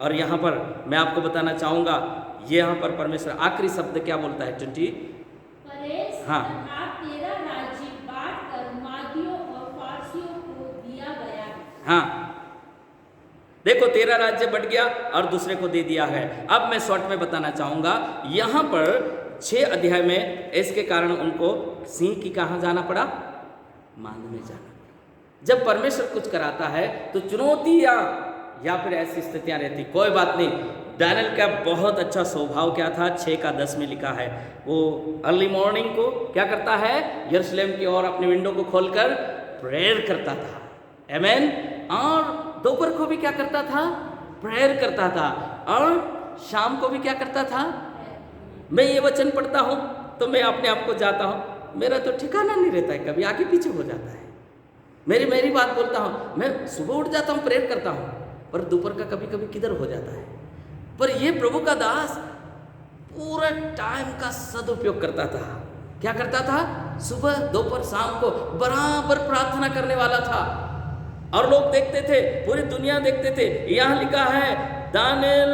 और यहाँ पर मैं आपको बताना चाहूँगा, ये यहाँ पर परमेश्वर आखिरी शब्द क्या बोलता है? 20। हाँ। तेरा राज्य बांट कर मादियों और फारसियों को दिया गया। हाँ देखो, तेरा राज्य बढ़ गया और दूसरे को दे दिया है। अब मैं शॉर्ट में बताना चाहूँगा, यहाँ पर 6 अध्याय में इसके कारण उनको सिंह की कहाँ जाना पड़ा? मांद में जाना। जब परमेश्वर कुछ कराता है तो चुनौतियाँ या फिर ऐसी स्थितियाँ रहती, कोई बात नहीं। डैनियल का बहुत अच्छा स्वभाव क्या था? 6:10 में लिखा है, वो अर्ली मॉर्निंग को क्या करता है? यरूशलेम की ओर अपने विंडो को खोलकर प्रेयर करता था। आमीन। और दोपहर को भी क्या करता था? प्रेयर करता था। और शाम को भी क्या करता था? मैं ये वचन पढ़ता हूँ तो मैं अपने आप को जाता हूँ, मेरा तो ठिकाना नहीं रहता है, कभी आगे पीछे हो जाता है। मेरी बात बोलता हूँ, मैं सुबह उठ जाता हूँ, प्रेयर करता हूँ, पर दोपहर का कभी कभी किधर हो जाता है। पर ये प्रभु का दास पूरा टाइम का सदुपयोग करता था। क्या करता था? सुबह दोपहर शाम को बराबर प्रार्थना करने वाला था। और लोग देखते थे, पूरी दुनिया देखते थे। यहाँ लिखा है दानियल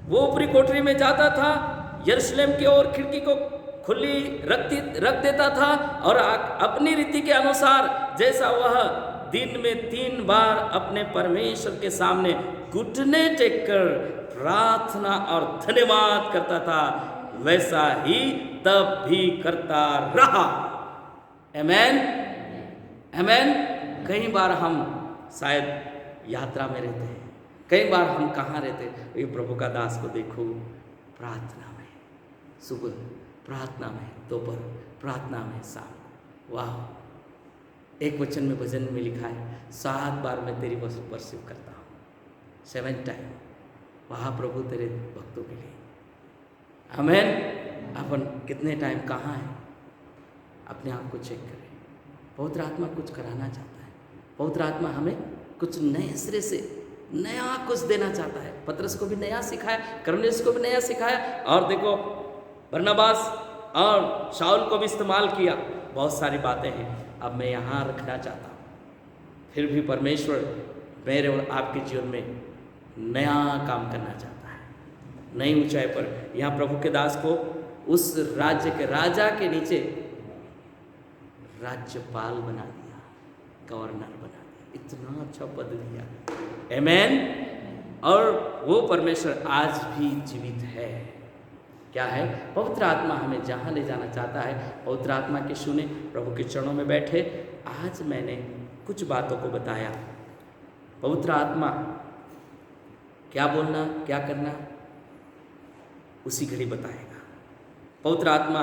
वो ऊपरी कोठरी में जाता था, यरूशलेम की ओर खिड़की को खुली रख देता था और अपनी रीति के अनुसार जैसा वह दिन में 3 बार अपने परमेश्वर के सामने घुटने टेककर प्रार्थना और धन्यवाद करता था, वैसा ही तब भी करता रहा। आमीन। आमीन। कई बार हम शायद यात्रा में रहते हैं, कई बार हम कहाँ रहते हैं? ये प्रभु का दास को देखो, प्रार्थना में, सुबह प्रार्थना में, दोपहर प्रार्थना में, शाम। वाह! एक वचन में भजन में लिखा है 7 बार मैं तेरी वर्शिप करता हूँ, 7 टाइम। वहाँ प्रभु तेरे भक्तों के लिए। आमेन। अपन कितने टाइम कहाँ है, अपने आप को चेक करें। पवित्र आत्मा कुछ कराना चाहता है, पवित्र आत्मा हमें कुछ नए सिरे से नया कुछ देना चाहता है। पतरस को भी नया सिखाया, कर्नेलियुस को भी नया सिखाया, और देखो बरनबास और शाऊल को भी इस्तेमाल किया। बहुत सारी बातें हैं, अब मैं यहाँ रखना चाहता हूँ। फिर भी परमेश्वर मेरे और आपके जीवन में नया काम करना चाहता है, नई ऊंचाई पर। यहाँ प्रभु के दास को उस राज्य के राजा के नीचे राज्यपाल बना दिया, गवर्नर बना दिया, इतना अच्छा पद दिया। आमेन। और वो परमेश्वर आज भी जीवित है। क्या है? पवित्र आत्मा हमें जहाँ ले जाना चाहता है, पवित्र आत्मा के सुने, प्रभु के चरणों में बैठे। आज मैंने कुछ बातों को बताया। पवित्र आत्मा क्या बोलना, क्या करना, उसी घड़ी बताएगा। पवित्र आत्मा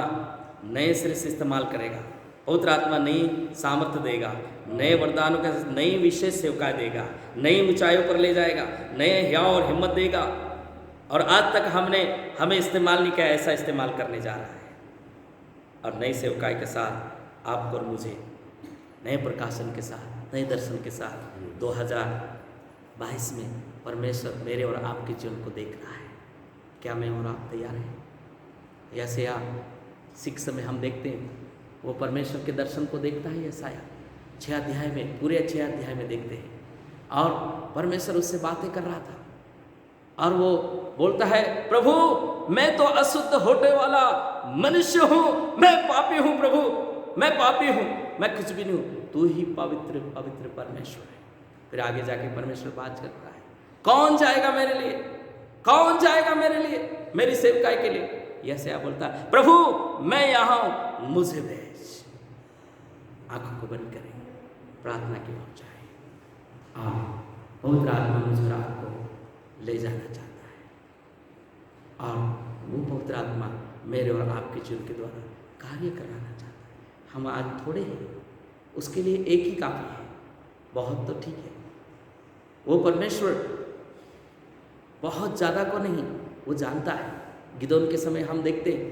नए सिरे से इस्तेमाल करेगा। पवित्र आत्मा नई सामर्थ्य देगा, नए वरदानों का, नई विशेष सेवकाएं देगा, नई ऊंचाइयों पर ले जाएगा, नए हिया और हिम्मत देगा। और आज तक हमें इस्तेमाल नहीं किया, ऐसा इस्तेमाल करने जा रहा है। और नई सेवकाई के साथ आपको और मुझे नए प्रकाशन के साथ, नए दर्शन के साथ 2022 में परमेश्वर मेरे और आपके जीवन को देख रहा है। क्या मैं और आप तैयार हैं? यशायाह 6 में हम देखते हैं, वो परमेश्वर के दर्शन को देखता है। यशायाह 6 अध्याय में, पूरे 6 अध्याय में देखते हैं। और परमेश्वर उससे बातें कर रहा था, और वो बोलता है, प्रभु मैं तो अशुद्ध होने वाला मनुष्य हूँ, मैं पापी हूँ। प्रभु मैं पापी हूँ, मैं कुछ भी नहीं हूँ, तू ही पवित्र पवित्र परमेश्वर है। फिर आगे जाके परमेश्वर बात करता है, कौन जाएगा मेरे लिए, कौन जाएगा मेरे लिए, मेरी सेवकाई के लिए? यशायाह बोलता है, प्रभु मैं यहाँ हूँ, मुझे भेज। आंखों को बंद करें, प्रार्थना की ओर जाए। पवित्र आत्मा मुझे आपको ले जाना चाहता है, और वो पवित्र आत्मा मेरे और आपके जीवन के द्वारा कार्य कराना चाहता है। हम आज थोड़े हैं, उसके लिए एक ही काफ़ी है। बहुत तो ठीक है, वो परमेश्वर बहुत ज़्यादा को नहीं, वो जानता है। गिदोन के समय हम देखते हैं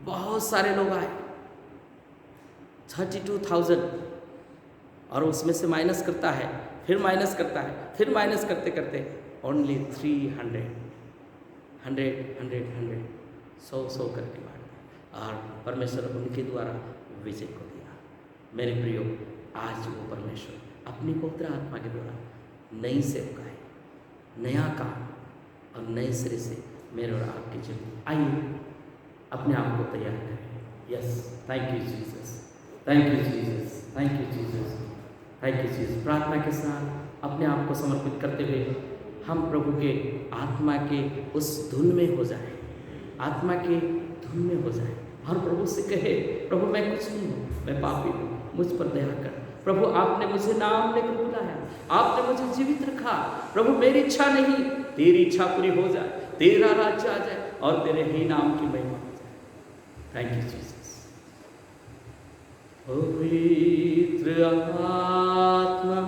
बहुत सारे लोग आए, 32,000, और उसमें से माइनस करता है, फिर माइनस करता है, फिर माइनस करते करते ओनली 300, 100 100 करके बांट, और परमेश्वर उनके द्वारा विजय को दिया। मेरे प्रियो, आज वो परमेश्वर अपनी पवित्र आत्मा के द्वारा नई सेवकाई, नया काम और नए सिरे से मेरे और आपके जीवन। आइए अपने आप को तैयार करें। Yes, thank you Jesus, thank you Jesus, thank you Jesus, thank you Jesus. प्रार्थना के साथ अपने आप को समर्पित करते हुए हम प्रभु के आत्मा के उस धुन में हो जाएं, आत्मा के धुन में हो जाएं, और प्रभु से कहे, प्रभु मैं कुछ नहीं हूँ, मैं पापी हूँ, मुझ पर दया कर। प्रभु आपने मुझे नाम लेकर बुलाया, आपने मुझे जीवित रखा। प्रभु मेरी इच्छा नहीं, तेरी इच्छा पूरी हो जाए, तेरा राज्य आ जाए, और तेरे ही नाम की महिमा हो जाए। Thank you Jesus. पवित्र आत्मा,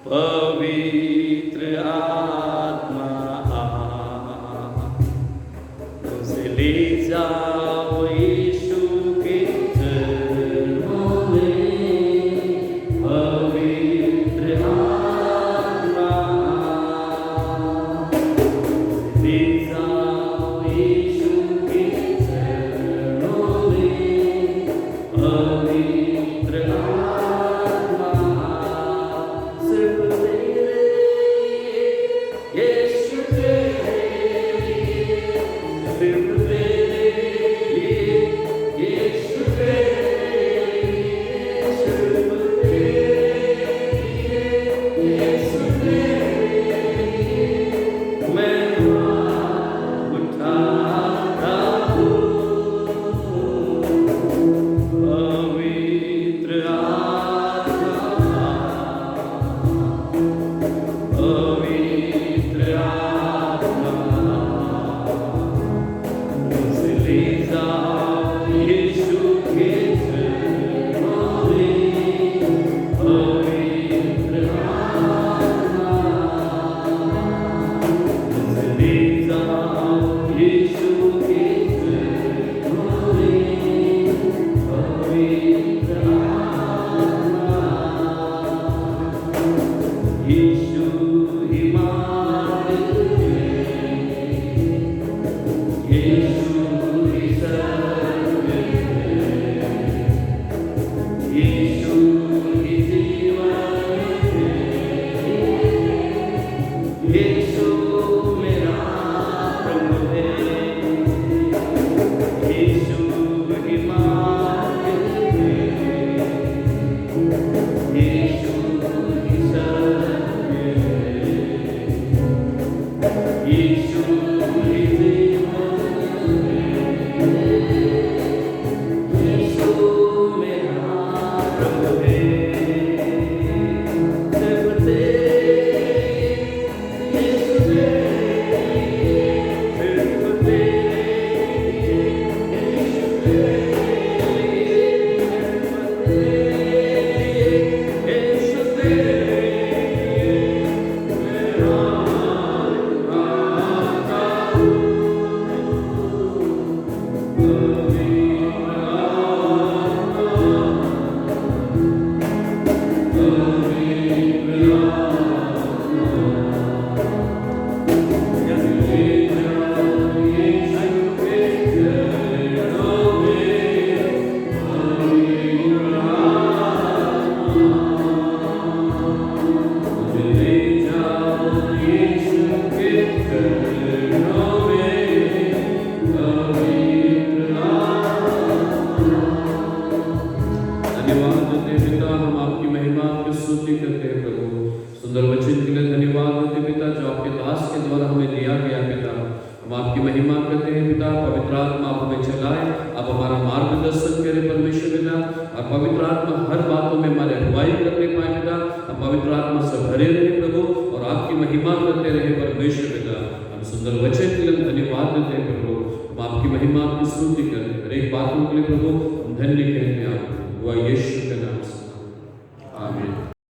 पवित्र आत्मा मुझे ले जाओ यीशु के चरणों में। पवित्र आत्मा ले जाओ यीशु के चरणों में। पवित्र धन्यवाद देते हैं पिता, हम आपकी महिमा आपकी स्तुति करते हैं प्रभु। सुंदर वचन के लिए धन्यवाद देते पिता, जो आपके दास के द्वारा हमें दिया गया पिता। हम आपकी महिमा करते हैं पिता, पवित्र आत्मा आप हमें चलाए, आप हमारा मार्गदर्शन करें परमेश्वर पिता, और पवित्र आत्मा हर बातों में हमारे अगुवाई करने पाए पिता। हम पवित्र आत्मा से भरे रहे प्रभु और आपकी महिमा करते रहे परमेश्वर पिता। हम सुंदर वचन के लिए धन्यवाद देते हैं प्रभु, हम आपकी महिमा आपकी स्तुति करें। हर एक बातों के लिए प्रभु हम धन्य कहते हैं आप, यीशु के नाम से।